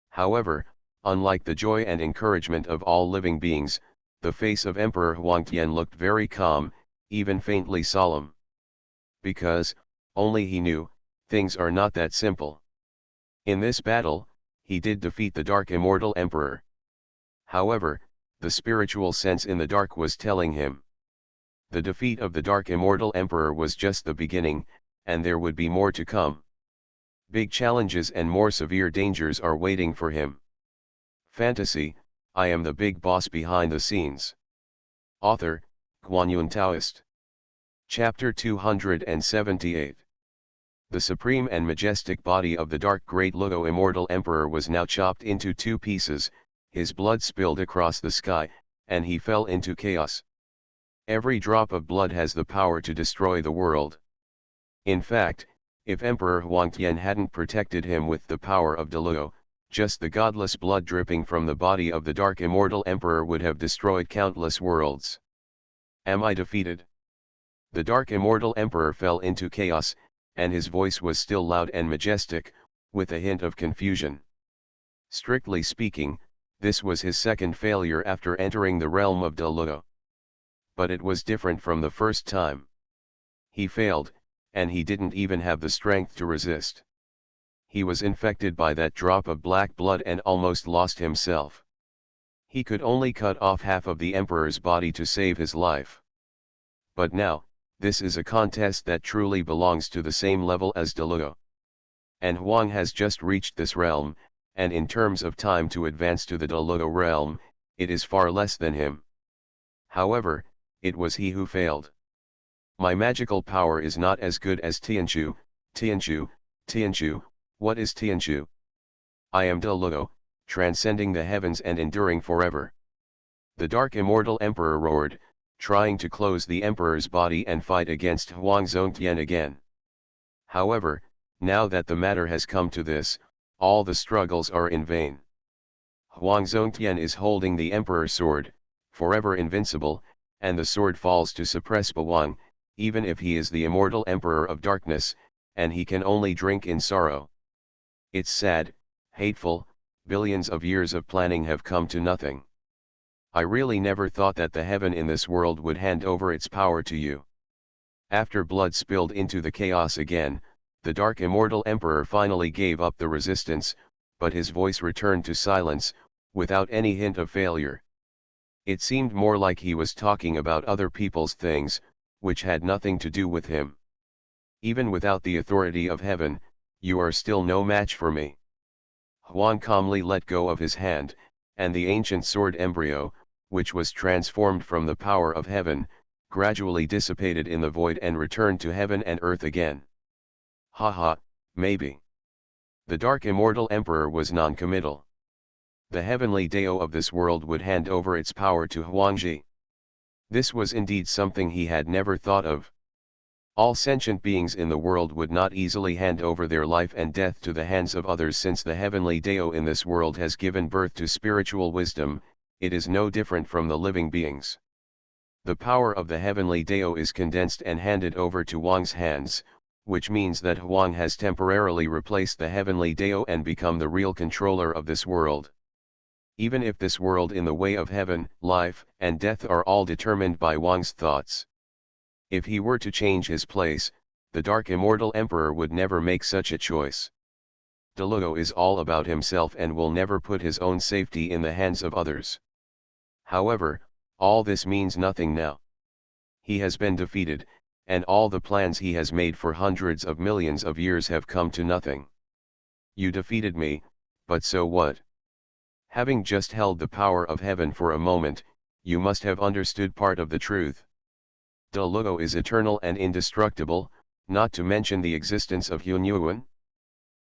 A: However, unlike the joy and encouragement of all living beings, the face of Emperor Huangtian looked very calm, even faintly solemn. Because, only he knew, things are not that simple. In this battle, he did defeat the Dark Immortal Emperor. However, the spiritual sense in the dark was telling him. The defeat of the Dark Immortal Emperor was just the beginning, and there would be more to come. Big challenges and more severe dangers are waiting for him. Fantasy, I am the big boss behind the scenes. Author, Guanyun Taoist. Chapter 278. The supreme and majestic body of the dark great Luo Immortal Emperor was now chopped into two pieces, his blood spilled across the sky, and he fell into chaos. Every drop of blood has the power to destroy the world. In fact, if Emperor Huangtian hadn't protected him with the power of De Luo, just the godless blood dripping from the body of the Dark Immortal Emperor would have destroyed countless worlds. Am I defeated? The Dark Immortal Emperor fell into chaos, and his voice was still loud and majestic, with a hint of confusion. Strictly speaking, this was his second failure after entering the realm of De Luo. But it was different from the first time. He failed, and he didn't even have the strength to resist. He was infected by that drop of black blood and almost lost himself. He could only cut off half of the Emperor's body to save his life. But now, this is a contest that truly belongs to the same level as De Luo. And Huang has just reached this realm, and in terms of time to advance to the De Luo realm, it is far less than him. However, it was he who failed. My magical power is not as good as Tianchu, what is Tianchu? I am De Luo, transcending the heavens and enduring forever. The Dark Immortal Emperor roared, trying to close the Emperor's body and fight against Huang Zongtian again. However, now that the matter has come to this, all the struggles are in vain. Huang Zongtian is holding the Emperor's sword, forever invincible, and the sword falls to suppress Huang, even if he is the immortal Emperor of Darkness, and he can only drink in sorrow. It's sad, hateful, billions of years of planning have come to nothing. I really never thought that the heaven in this world would hand over its power to you. After blood spilled into the chaos again, the Dark Immortal Emperor finally gave up the resistance, but his voice returned to silence, without any hint of failure. It seemed more like he was talking about other people's things, which had nothing to do with him. Even without the authority of heaven, you are still no match for me. Huang calmly let go of his hand, and the ancient sword embryo, which was transformed from the power of heaven, gradually dissipated in the void and returned to heaven and earth again. Haha, maybe. The Dark Immortal Emperor was non-committal. The heavenly Dao of this world would hand over its power to Huangji. This was indeed something he had never thought of. All sentient beings in the world would not easily hand over their life and death to the hands of others, since the heavenly Dao in this world has given birth to spiritual wisdom. It is no different from the living beings. The power of the heavenly Dao is condensed and handed over to Huang's hands, which means that Huang has temporarily replaced the heavenly Dao and become the real controller of this world. Even if this world in the way of heaven, life, and death are all determined by Huang's thoughts. If he were to change his place, the Dark Immortal Emperor would never make such a choice. Deluo is all about himself and will never put his own safety in the hands of others. However, all this means nothing now. He has been defeated, and all the plans he has made for hundreds of millions of years have come to nothing. You defeated me, but so what? Having just held the power of heaven for a moment, you must have understood part of the truth. Deluo is eternal and indestructible, not to mention the existence of Hunyuan.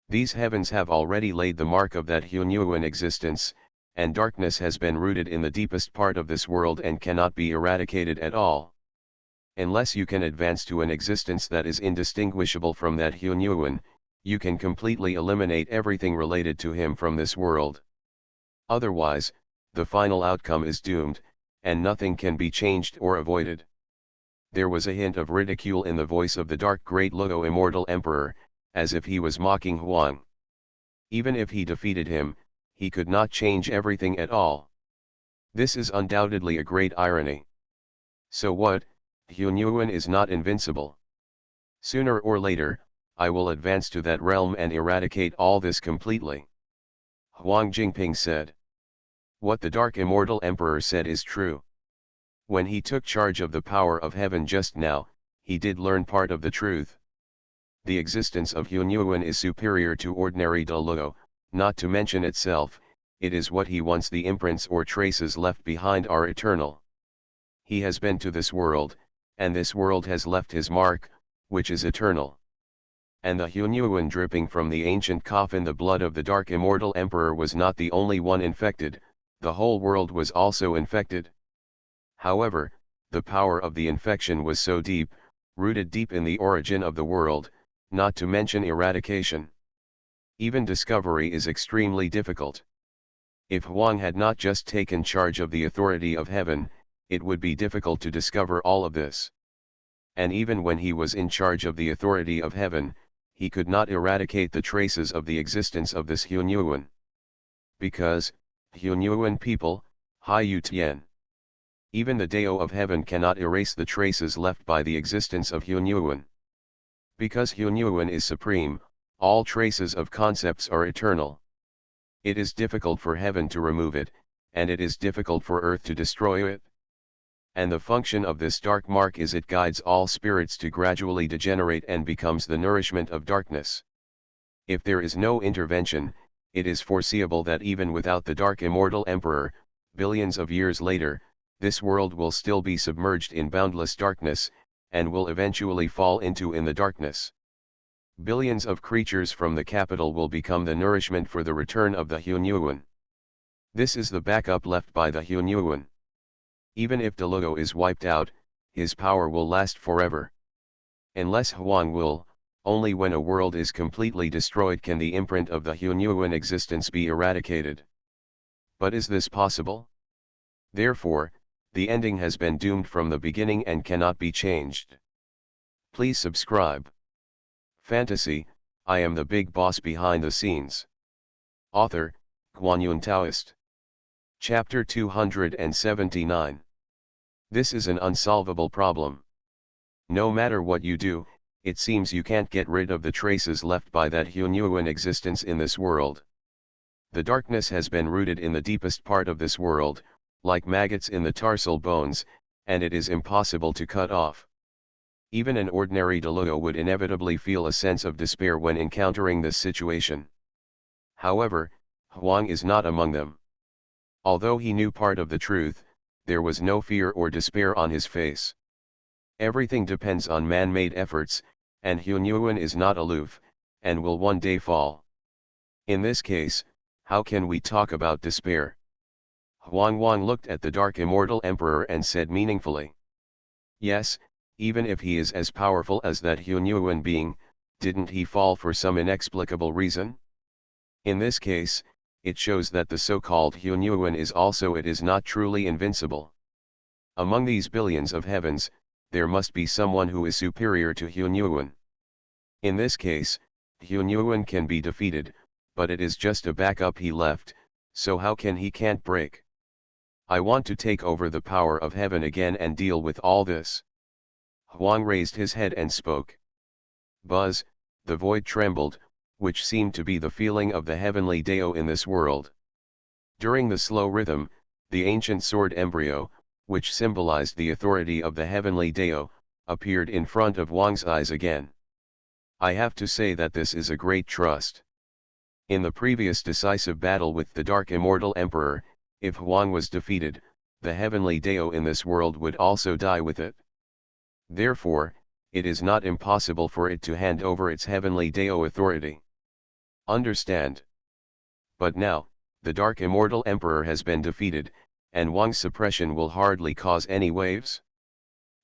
A: These heavens have already laid the mark of that Hunyuan existence, and darkness has been rooted in the deepest part of this world and cannot be eradicated at all. Unless you can advance to an existence that is indistinguishable from that Hunyuan, you can completely eliminate everything related to him from this world. Otherwise, the final outcome is doomed, and nothing can be changed or avoided. There was a hint of ridicule in the voice of the dark great Luo Immortal Emperor, as if he was mocking Huang. Even if he defeated him, he could not change everything at all. This is undoubtedly a great irony. So what? Hunyuan is not invincible. Sooner or later, I will advance to that realm and eradicate all this completely. Huang Jingping said. What the Dark Immortal Emperor said is true. When he took charge of the power of heaven just now, he did learn part of the truth. The existence of Hunyuan is superior to ordinary Deluo, not to mention itself, it is what he wants. The imprints or traces left behind are eternal. He has been to this world, and this world has left his mark, which is eternal. And the Hunyuan dripping from the ancient coffin, the blood of the Dark Immortal Emperor, was not the only one infected, the whole world was also infected. However, the power of the infection was so deep, rooted deep in the origin of the world, not to mention eradication. Even discovery is extremely difficult. If Huang had not just taken charge of the authority of heaven, it would be difficult to discover all of this. And even when he was in charge of the authority of heaven, he could not eradicate the traces of the existence of this Hunyuan. Because, Hunyuan people, Hai Yu Tian. Even the Dao of heaven cannot erase the traces left by the existence of Hunyuan. Because Hunyuan is supreme, all traces of concepts are eternal. It is difficult for heaven to remove it, and it is difficult for earth to destroy it. And the function of this dark mark is it guides all spirits to gradually degenerate and becomes the nourishment of darkness. If there is no intervention, it is foreseeable that even without the Dark Immortal Emperor, billions of years later, this world will still be submerged in boundless darkness, and will eventually fall into the darkness. Billions of creatures from the capital will become the nourishment for the return of the Hunyuan. This is the backup left by the Hunyuan. Even if Deluo is wiped out, his power will last forever. Unless Huang will, only when a world is completely destroyed can the imprint of the Hunyuan existence be eradicated. But is this possible? Therefore, the ending has been doomed from the beginning and cannot be changed. Please subscribe. Fantasy, I am the big boss behind the scenes. Author, Guanyun Taoist. Chapter 279. This is an unsolvable problem. No matter what you do, it seems you can't get rid of the traces left by that Hunyuan existence in this world. The darkness has been rooted in the deepest part of this world, like maggots in the tarsal bones, and it is impossible to cut off. Even an ordinary Deluo would inevitably feel a sense of despair when encountering this situation. However, Huang is not among them. Although he knew part of the truth, there was no fear or despair on his face. Everything depends on man-made efforts, and Hunyuan is not aloof, and will one day fall. In this case, how can we talk about despair? Huang Wang looked at the Dark Immortal Emperor and said meaningfully. Yes, even if he is as powerful as that Hunyuan being, didn't he fall for some inexplicable reason? In this case, it shows that the so-called Hunyuan is not truly invincible. Among these billions of heavens, there must be someone who is superior to Hunyuan. In this case, Hunyuan can be defeated, but it is just a backup he left, so how can he can't break? I want to take over the power of heaven again and deal with all this. Huang raised his head and spoke. Buzz, the void trembled, which seemed to be the feeling of the heavenly Dao in this world. During the slow rhythm, the ancient sword embryo, which symbolized the authority of the heavenly Dao, appeared in front of Wang's eyes again. I have to say that this is a great trust. In the previous decisive battle with the Dark Immortal Emperor, if Huang was defeated, the heavenly Dao in this world would also die with it. Therefore, it is not impossible for it to hand over its heavenly Dao authority. Understand? But now, the Dark Immortal Emperor has been defeated, and Wang's suppression will hardly cause any waves.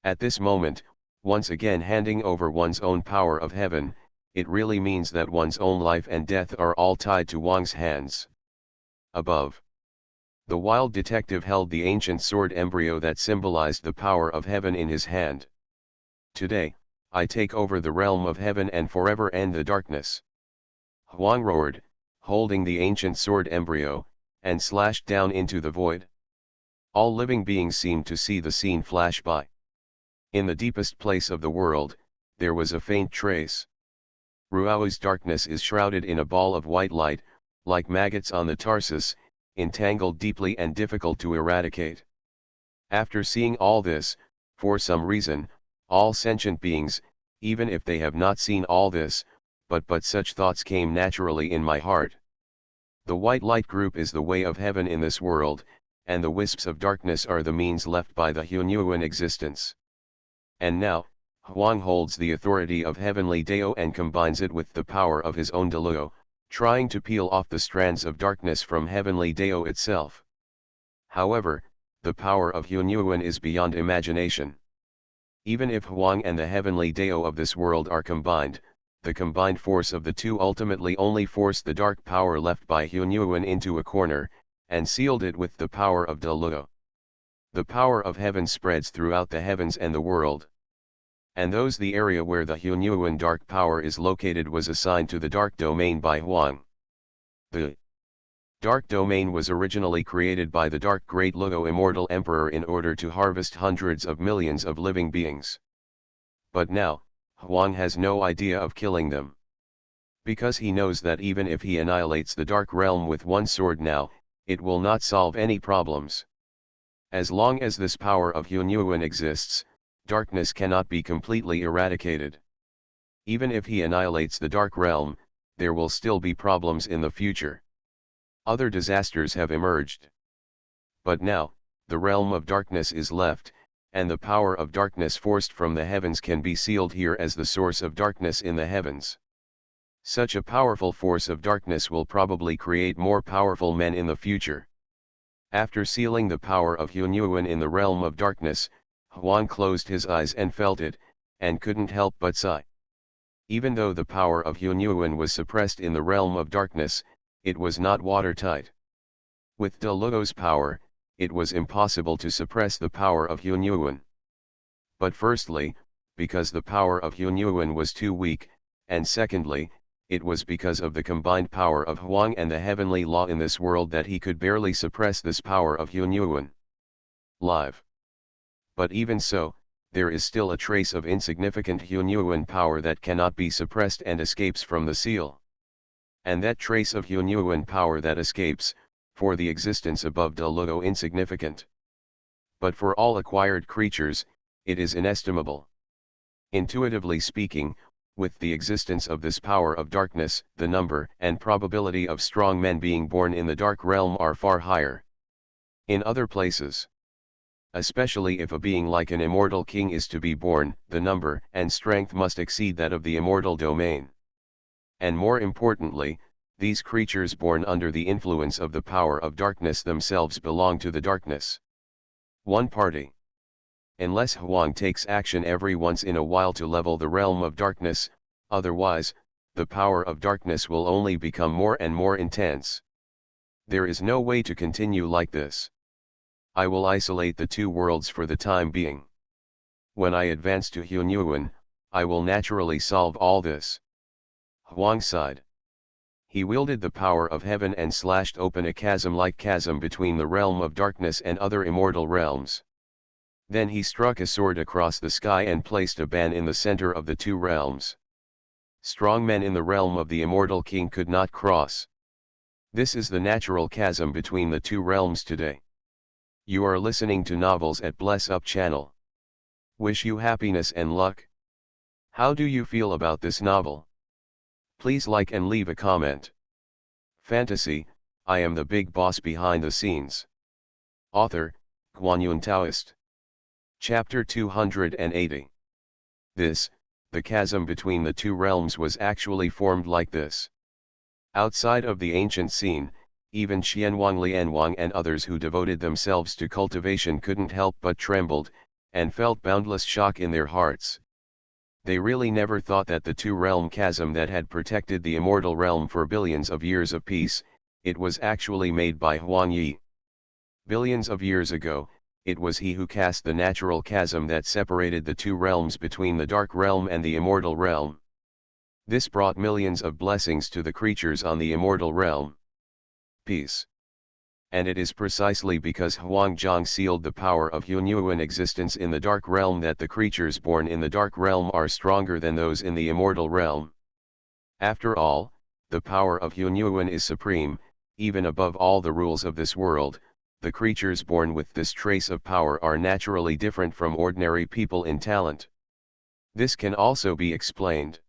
A: At this moment, once again handing over one's own power of heaven, it really means that one's own life and death are all tied to Wang's hands. Above. The wild detective held the ancient sword embryo that symbolized the power of heaven in his hand. Today, I take over the realm of heaven and forever end the darkness. Huang roared, holding the ancient sword embryo, and slashed down into the void. All living beings seemed to see the scene flash by. In the deepest place of the world, there was a faint trace. Ruao's darkness is shrouded in a ball of white light, like maggots on the tarsus, entangled deeply and difficult to eradicate. After seeing all this, for some reason, all sentient beings, even if they have not seen all this, but such thoughts came naturally in my heart. The white light group is the way of heaven in this world, and the wisps of darkness are the means left by the Hunyuan existence. And now, Huang holds the authority of heavenly Dao and combines it with the power of his own Deluo, trying to peel off the strands of darkness from heavenly Dao itself. However, the power of Hunyuan is beyond imagination. Even if Huang and the heavenly Dao of this world are combined, the combined force of the two ultimately only forced the dark power left by Hunyuan into a corner, and sealed it with the power of Deluo. The power of heaven spreads throughout the heavens and the world. And the area where the Hunyuan dark power is located was assigned to the dark domain by Huang. The dark domain was originally created by the dark great Luo immortal emperor in order to harvest hundreds of millions of living beings. But now, Huang has no idea of killing them. Because he knows that even if he annihilates the dark realm with one sword now, it will not solve any problems. As long as this power of Hunyuan exists, darkness cannot be completely eradicated. Even if he annihilates the dark realm, there will still be problems in the future. Other disasters have emerged. But now, the realm of darkness is left, and the power of darkness forced from the heavens can be sealed here as the source of darkness in the heavens. Such a powerful force of darkness will probably create more powerful men in the future. After sealing the power of Hunyuan in the realm of darkness, Huang closed his eyes and felt it, and couldn't help but sigh. Even though the power of Hunyuan was suppressed in the realm of darkness, it was not watertight. With Deluo's power, it was impossible to suppress the power of Hunyuan. But firstly, because the power of Hunyuan was too weak, and secondly, it was because of the combined power of Huang and the heavenly law in this world that he could barely suppress this power of Hunyuan. Live. But even so, there is still a trace of insignificant Hunyuan power that cannot be suppressed and escapes from the seal. And that trace of Hunyuan power that escapes, for the existence above de ludo insignificant. But for all acquired creatures, it is inestimable. Intuitively speaking, with the existence of this power of darkness, the number and probability of strong men being born in the dark realm are far higher. In other places, especially if a being like an immortal king is to be born, the number and strength must exceed that of the immortal domain. And more importantly, these creatures born under the influence of the power of darkness themselves belong to the darkness. One party. Unless Huang takes action every once in a while to level the realm of darkness, otherwise, the power of darkness will only become more and more intense. There is no way to continue like this. I will isolate the two worlds for the time being. When I advance to Hunyuan, I will naturally solve all this. Huang sighed. He wielded the power of heaven and slashed open a chasm-like chasm between the realm of darkness and other immortal realms. Then he struck a sword across the sky and placed a ban in the center of the two realms. Strong men in the realm of the immortal king could not cross. This is the natural chasm between the two realms today. You are listening to Novels at Bless Up channel. Wish you happiness and luck. How do you feel about this novel? Please like and leave a comment. Fantasy, I am the big boss behind the scenes. Author, Guanyun Taoist. Chapter 280. The chasm between the two realms was actually formed like this. Outside of the ancient scene, even Qianwang Lianwang and others who devoted themselves to cultivation couldn't help but trembled, and felt boundless shock in their hearts. They really never thought that the two-realm chasm that had protected the immortal realm for billions of years of peace, it was actually made by Huang Yi. Billions of years ago, it was he who cast the natural chasm that separated the two realms between the dark realm and the immortal realm. This brought millions of blessings to the creatures on the immortal realm. Peace. And it is precisely because Huang Zhang sealed the power of Hunyuan existence in the dark realm that the creatures born in the dark realm are stronger than those in the immortal realm. After all, the power of Hunyuan is supreme, even above all the rules of this world. The creatures born with this trace of power are naturally different from ordinary people in talent. This can also be explained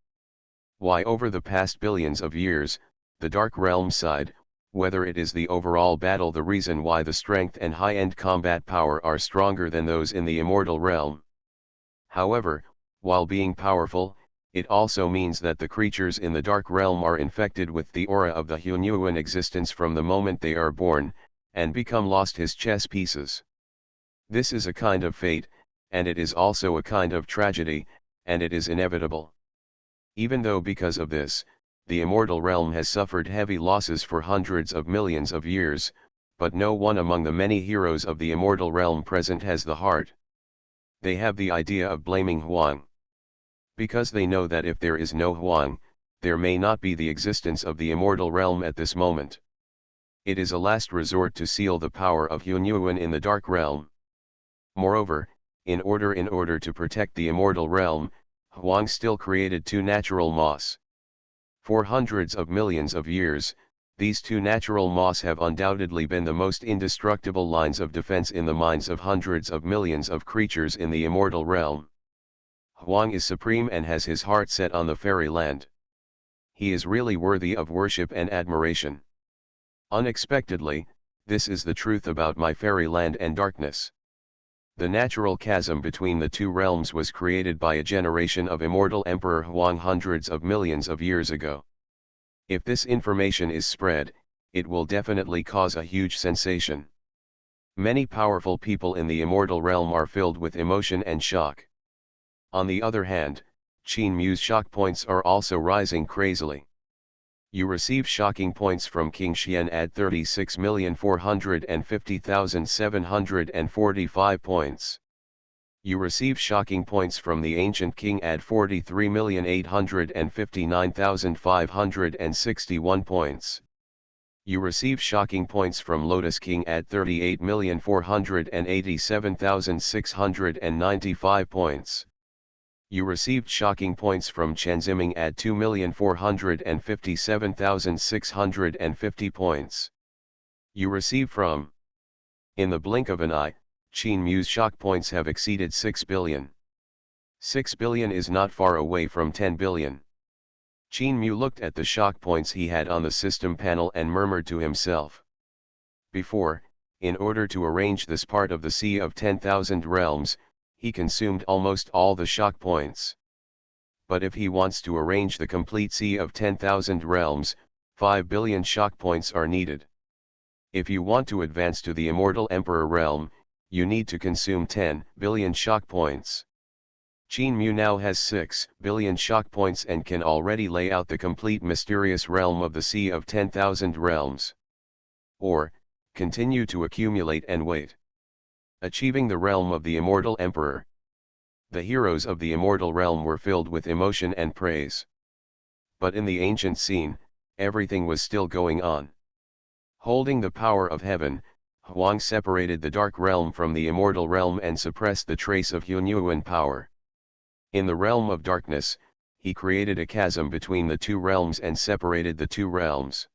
A: why over the past billions of years, the dark realm side, whether it is the overall battle, the reason why the strength and high-end combat power are stronger than those in the immortal realm. However, while being powerful, it also means that the creatures in the dark realm are infected with the aura of the Hunyuan existence from the moment they are born, and become lost his chess pieces. This is a kind of fate, and it is also a kind of tragedy, and it is inevitable. Even though because of this, the immortal realm has suffered heavy losses for hundreds of millions of years, but no one among the many heroes of the immortal realm present has the heart. They have the idea of blaming Huang. Because they know that if there is no Huang, there may not be the existence of the immortal realm at this moment. It is a last resort to seal the power of Hunyuan in the dark realm. Moreover, in order to protect the immortal realm, Huang still created two natural Ma's. For hundreds of millions of years, these two natural Ma's have undoubtedly been the most indestructible lines of defense in the minds of hundreds of millions of creatures in the immortal realm. Huang is supreme and has his heart set on the fairyland. He is really worthy of worship and admiration. Unexpectedly, this is the truth about my fairyland and darkness. The natural chasm between the two realms was created by a generation of immortal Emperor Huang hundreds of millions of years ago. If this information is spread, it will definitely cause a huge sensation. Many powerful people in the immortal realm are filled with emotion and shock. On the other hand, Qin Mu's shock points are also rising crazily. You receive shocking points from King Xian at 36,450,745 points. You receive shocking points from the ancient king at 43,859,561 points. You receive shocking points from Lotus King at 38,487,695 points. You received shocking points from Chenziming at 2,457,650 points. You receive from. In the blink of an eye, Qin Mu's shock points have exceeded 6 billion. 6 billion is not far away from 10 billion. Qin Mu looked at the shock points he had on the system panel and murmured to himself. Before, in order to arrange this part of the Sea of 10,000 realms, he consumed almost all the shock points. But if he wants to arrange the complete Sea of 10,000 realms, 5 billion shock points are needed. If you want to advance to the Immortal Emperor realm, you need to consume 10 billion shock points. Qin Mu now has 6 billion shock points and can already lay out the complete mysterious realm of the Sea of 10,000 realms. Or, continue to accumulate and wait. Achieving the realm of the Immortal Emperor. The heroes of the immortal realm were filled with emotion and praise. But in the ancient scene, everything was still going on. Holding the power of heaven, Huang separated the dark realm from the immortal realm and suppressed the trace of Hunyuan power. In the realm of darkness, he created a chasm between the two realms and separated the two realms.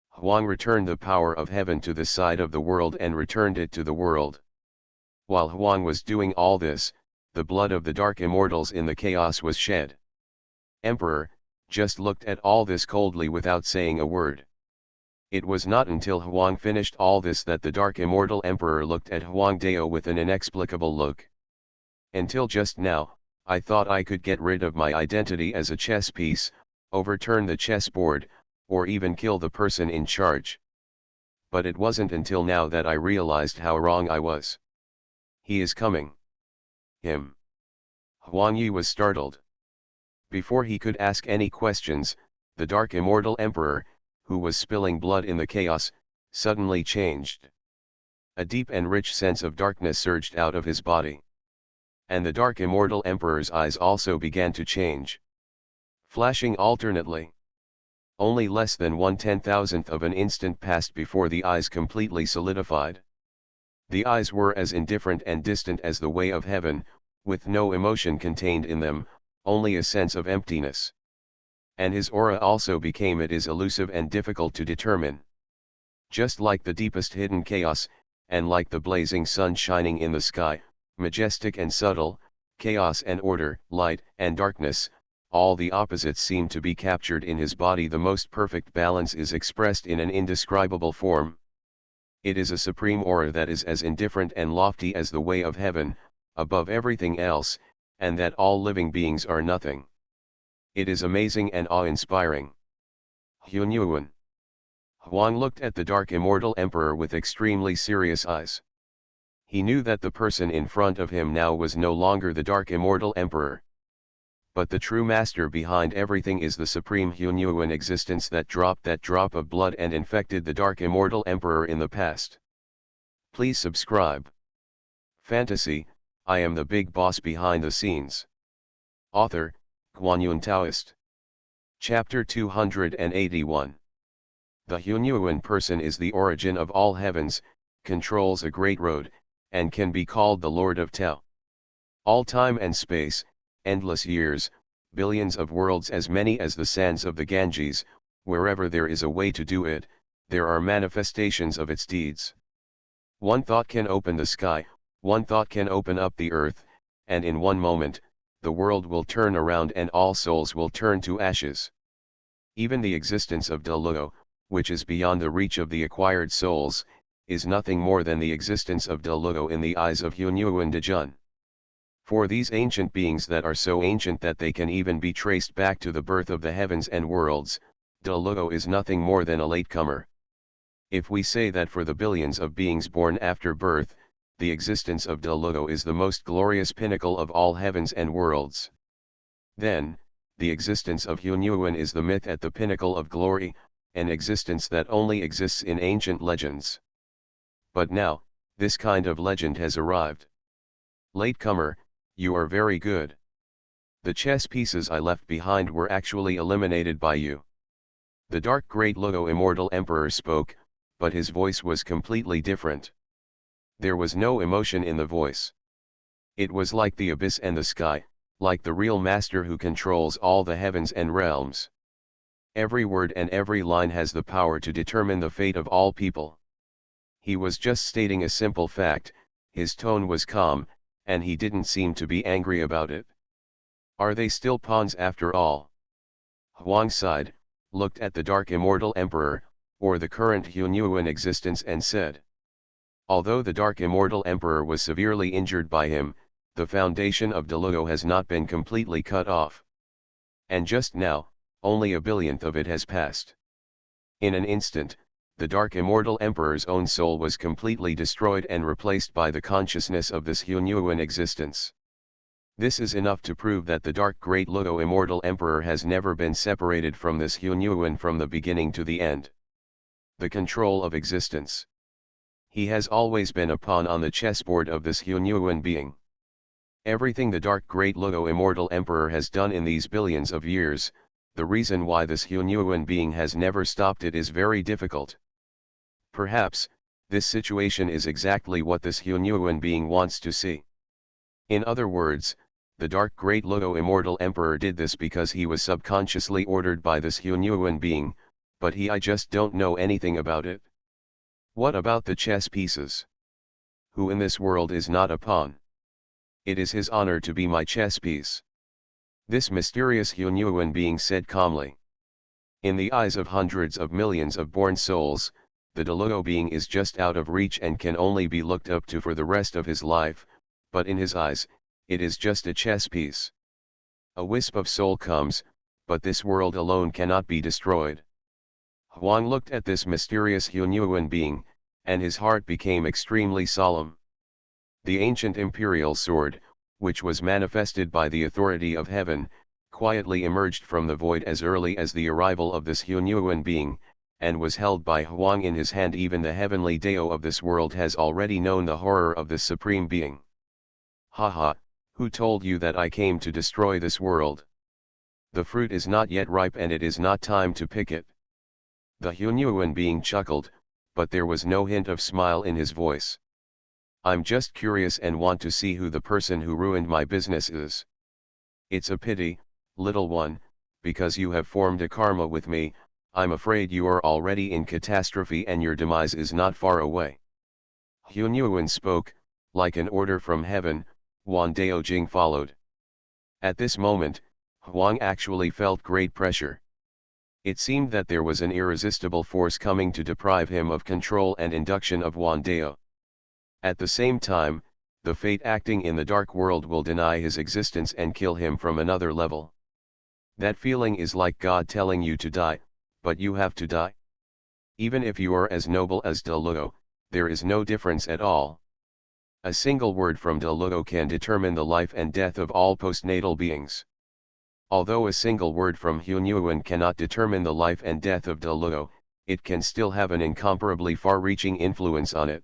A: Huang returned the power of heaven to the side of the world and returned it to the world. While Huang was doing all this, the blood of the dark immortals in the chaos was shed. Emperor, just looked at all this coldly without saying a word. It was not until Huang finished all this that the dark immortal emperor looked at Huang Dao with an inexplicable look. Until just now, I thought I could get rid of my identity as a chess piece, overturn the chessboard, or even kill the person in charge. But it wasn't until now that I realized how wrong I was. He is coming. Him. Huang Yi was startled. Before he could ask any questions, the dark immortal emperor, who was spilling blood in the chaos, suddenly changed. A deep and rich sense of darkness surged out of his body. And the dark immortal emperor's eyes also began to change. Flashing alternately. Only less than 1/10,000th of an instant passed before the eyes completely solidified. The eyes were as indifferent and distant as the way of heaven, with no emotion contained in them, only a sense of emptiness. And his aura also became it is elusive and difficult to determine. Just like the deepest hidden chaos, and like the blazing sun shining in the sky, majestic and subtle, chaos and order, light and darkness, all the opposites seem to be captured in his body. The most perfect balance is expressed in an indescribable form. It is a supreme aura that is as indifferent and lofty as the way of heaven, above everything else, and that all living beings are nothing. It is amazing and awe-inspiring. Hunyuan. Huang looked at the dark immortal emperor with extremely serious eyes. He knew that the person in front of him now was no longer the dark immortal emperor. But the true master behind everything is the supreme Hunyuan existence that dropped that drop of blood and infected the dark immortal emperor in the past. Please subscribe. Fantasy, I am the big boss behind the scenes. Author, Guanyun Taoist. Chapter 281. The Hunyuan person is the origin of all heavens, controls a great road, and can be called the Lord of Tao. All time and space, endless years, billions of worlds as many as the sands of the Ganges, wherever there is a way to do it, there are manifestations of its deeds. One thought can open the sky, one thought can open up the earth, and in one moment, the world will turn around and all souls will turn to ashes. Even the existence of Deluo, which is beyond the reach of the acquired souls, is nothing more than the existence of Deluo in the eyes of Hunyuan Dejun. For these ancient beings that are so ancient that they can even be traced back to the birth of the heavens and worlds, Deluo is nothing more than a latecomer. If we say that for the billions of beings born after birth, the existence of Deluo is the most glorious pinnacle of all heavens and worlds, then, the existence of Hunyuan is the myth at the pinnacle of glory, an existence that only exists in ancient legends. But now, this kind of legend has arrived. Latecomer, you are very good. The chess pieces I left behind were actually eliminated by you. The dark great Luo immortal emperor spoke, but his voice was completely different. There was no emotion in the voice. It was like the abyss and the sky, like the real master who controls all the heavens and realms. Every word and every line has the power to determine the fate of all people. He was just stating a simple fact, his tone was calm, and he didn't seem to be angry about it. Are they still pawns after all? Huang sighed, looked at the Dark Immortal Emperor, or the current Hunyuan existence, and said. Although the Dark Immortal Emperor was severely injured by him, the foundation of Deluo has not been completely cut off. And just now, only a billionth of it has passed. In an instant, the Dark Immortal Emperor's own soul was completely destroyed and replaced by the consciousness of this Hunyuan existence. This is enough to prove that the Dark Great Luo Immortal Emperor has never been separated from this Hunyuan from the beginning to the end. The control of existence. He has always been a pawn on the chessboard of this Hunyuan being. Everything the Dark Great Luo Immortal Emperor has done in these billions of years, the reason why this Hunyuan being has never stopped it is very difficult. Perhaps, this situation is exactly what this Hunyuan being wants to see. In other words, the Dark Great Luo Immortal Emperor did this because he was subconsciously ordered by this Hunyuan being, but I just don't know anything about it. What about the chess pieces? Who in this world is not a pawn? It is his honor to be my chess piece. This mysterious Hunyuan being said calmly. In the eyes of hundreds of millions of born souls, the Deluo being is just out of reach and can only be looked up to for the rest of his life, but in his eyes, it is just a chess piece. A wisp of soul comes, but this world alone cannot be destroyed. Huang looked at this mysterious Hunyuan being, and his heart became extremely solemn. The ancient imperial sword, which was manifested by the authority of heaven, quietly emerged from the void as early as the arrival of this Hunyuan being, and was held by Huang in his hand. Even the heavenly Dao of this world has already known the horror of this supreme being. Haha, who told you that I came to destroy this world? The fruit is not yet ripe and it is not time to pick it. The Hunyuan being chuckled, but there was no hint of smile in his voice. I'm just curious and want to see who the person who ruined my business is. It's a pity, little one, because you have formed a karma with me. I'm afraid you are already in catastrophe and your demise is not far away. Hunyuan spoke, like an order from heaven. Wan Daojing followed. At this moment, Huang actually felt great pressure. It seemed that there was an irresistible force coming to deprive him of control and induction of Wan Dao. At the same time, the fate acting in the dark world will deny his existence and kill him from another level. That feeling is like God telling you to die, but you have to die. Even if you are as noble as Deluo, there is no difference at all. A single word from Deluo can determine the life and death of all postnatal beings. Although a single word from Hunyuan cannot determine the life and death of Deluo, it can still have an incomparably far-reaching influence on it.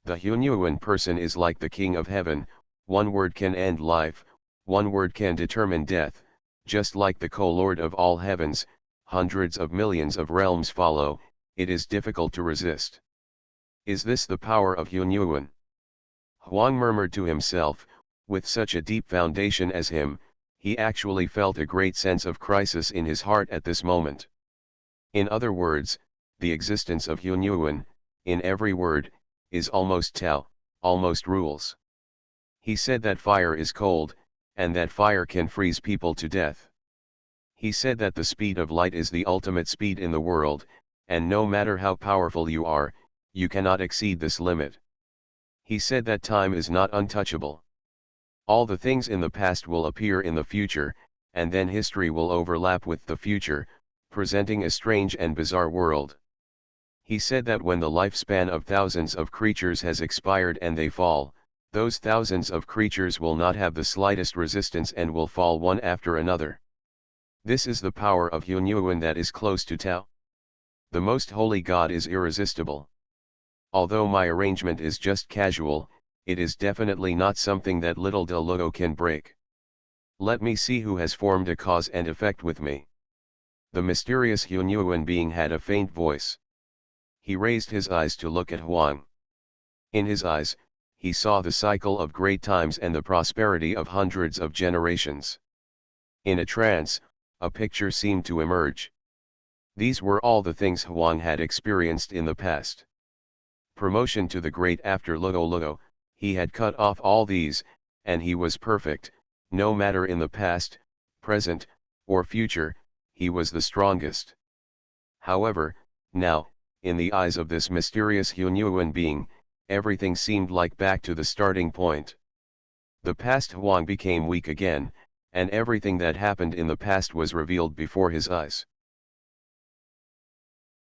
A: The Hunyuan person is like the king of heaven. One word can end life, one word can determine death. Just like the co-lord of all heavens, hundreds of millions of realms follow. It is difficult to resist. Is this the power of Hunyuan? Huang murmured to himself. With such a deep foundation as him, he actually felt a great sense of crisis in his heart at this moment. In other words, the existence of Hunyuan, in every word, is almost Tao, almost rules. He said that fire is cold, and that fire can freeze people to death. He said that the speed of light is the ultimate speed in the world, and no matter how powerful you are, you cannot exceed this limit. He said that time is not untouchable. All the things in the past will appear in the future, and then history will overlap with the future, presenting a strange and bizarre world. He said that when the lifespan of thousands of creatures has expired and they fall, those thousands of creatures will not have the slightest resistance and will fall one after another. This is the power of Hunyuan that is close to Tao. The most holy God is irresistible. Although my arrangement is just casual, it is definitely not something that little Deluo can break. Let me see who has formed a cause and effect with me. The mysterious Hunyuan being had a faint voice. He raised his eyes to look at Huang. In his eyes, he saw the cycle of great times and the prosperity of hundreds of generations. In a trance, a picture seemed to emerge. These were all the things Huang had experienced in the past. promotion to the great after Luo Luo, he had cut off all these, and he was perfect, no matter in the past, present, or future, he was the strongest. However, now, in the eyes of this mysterious Hunyuan being, everything seemed like back to the starting point. The past Huang became weak again, and everything that happened in the past was revealed before his eyes.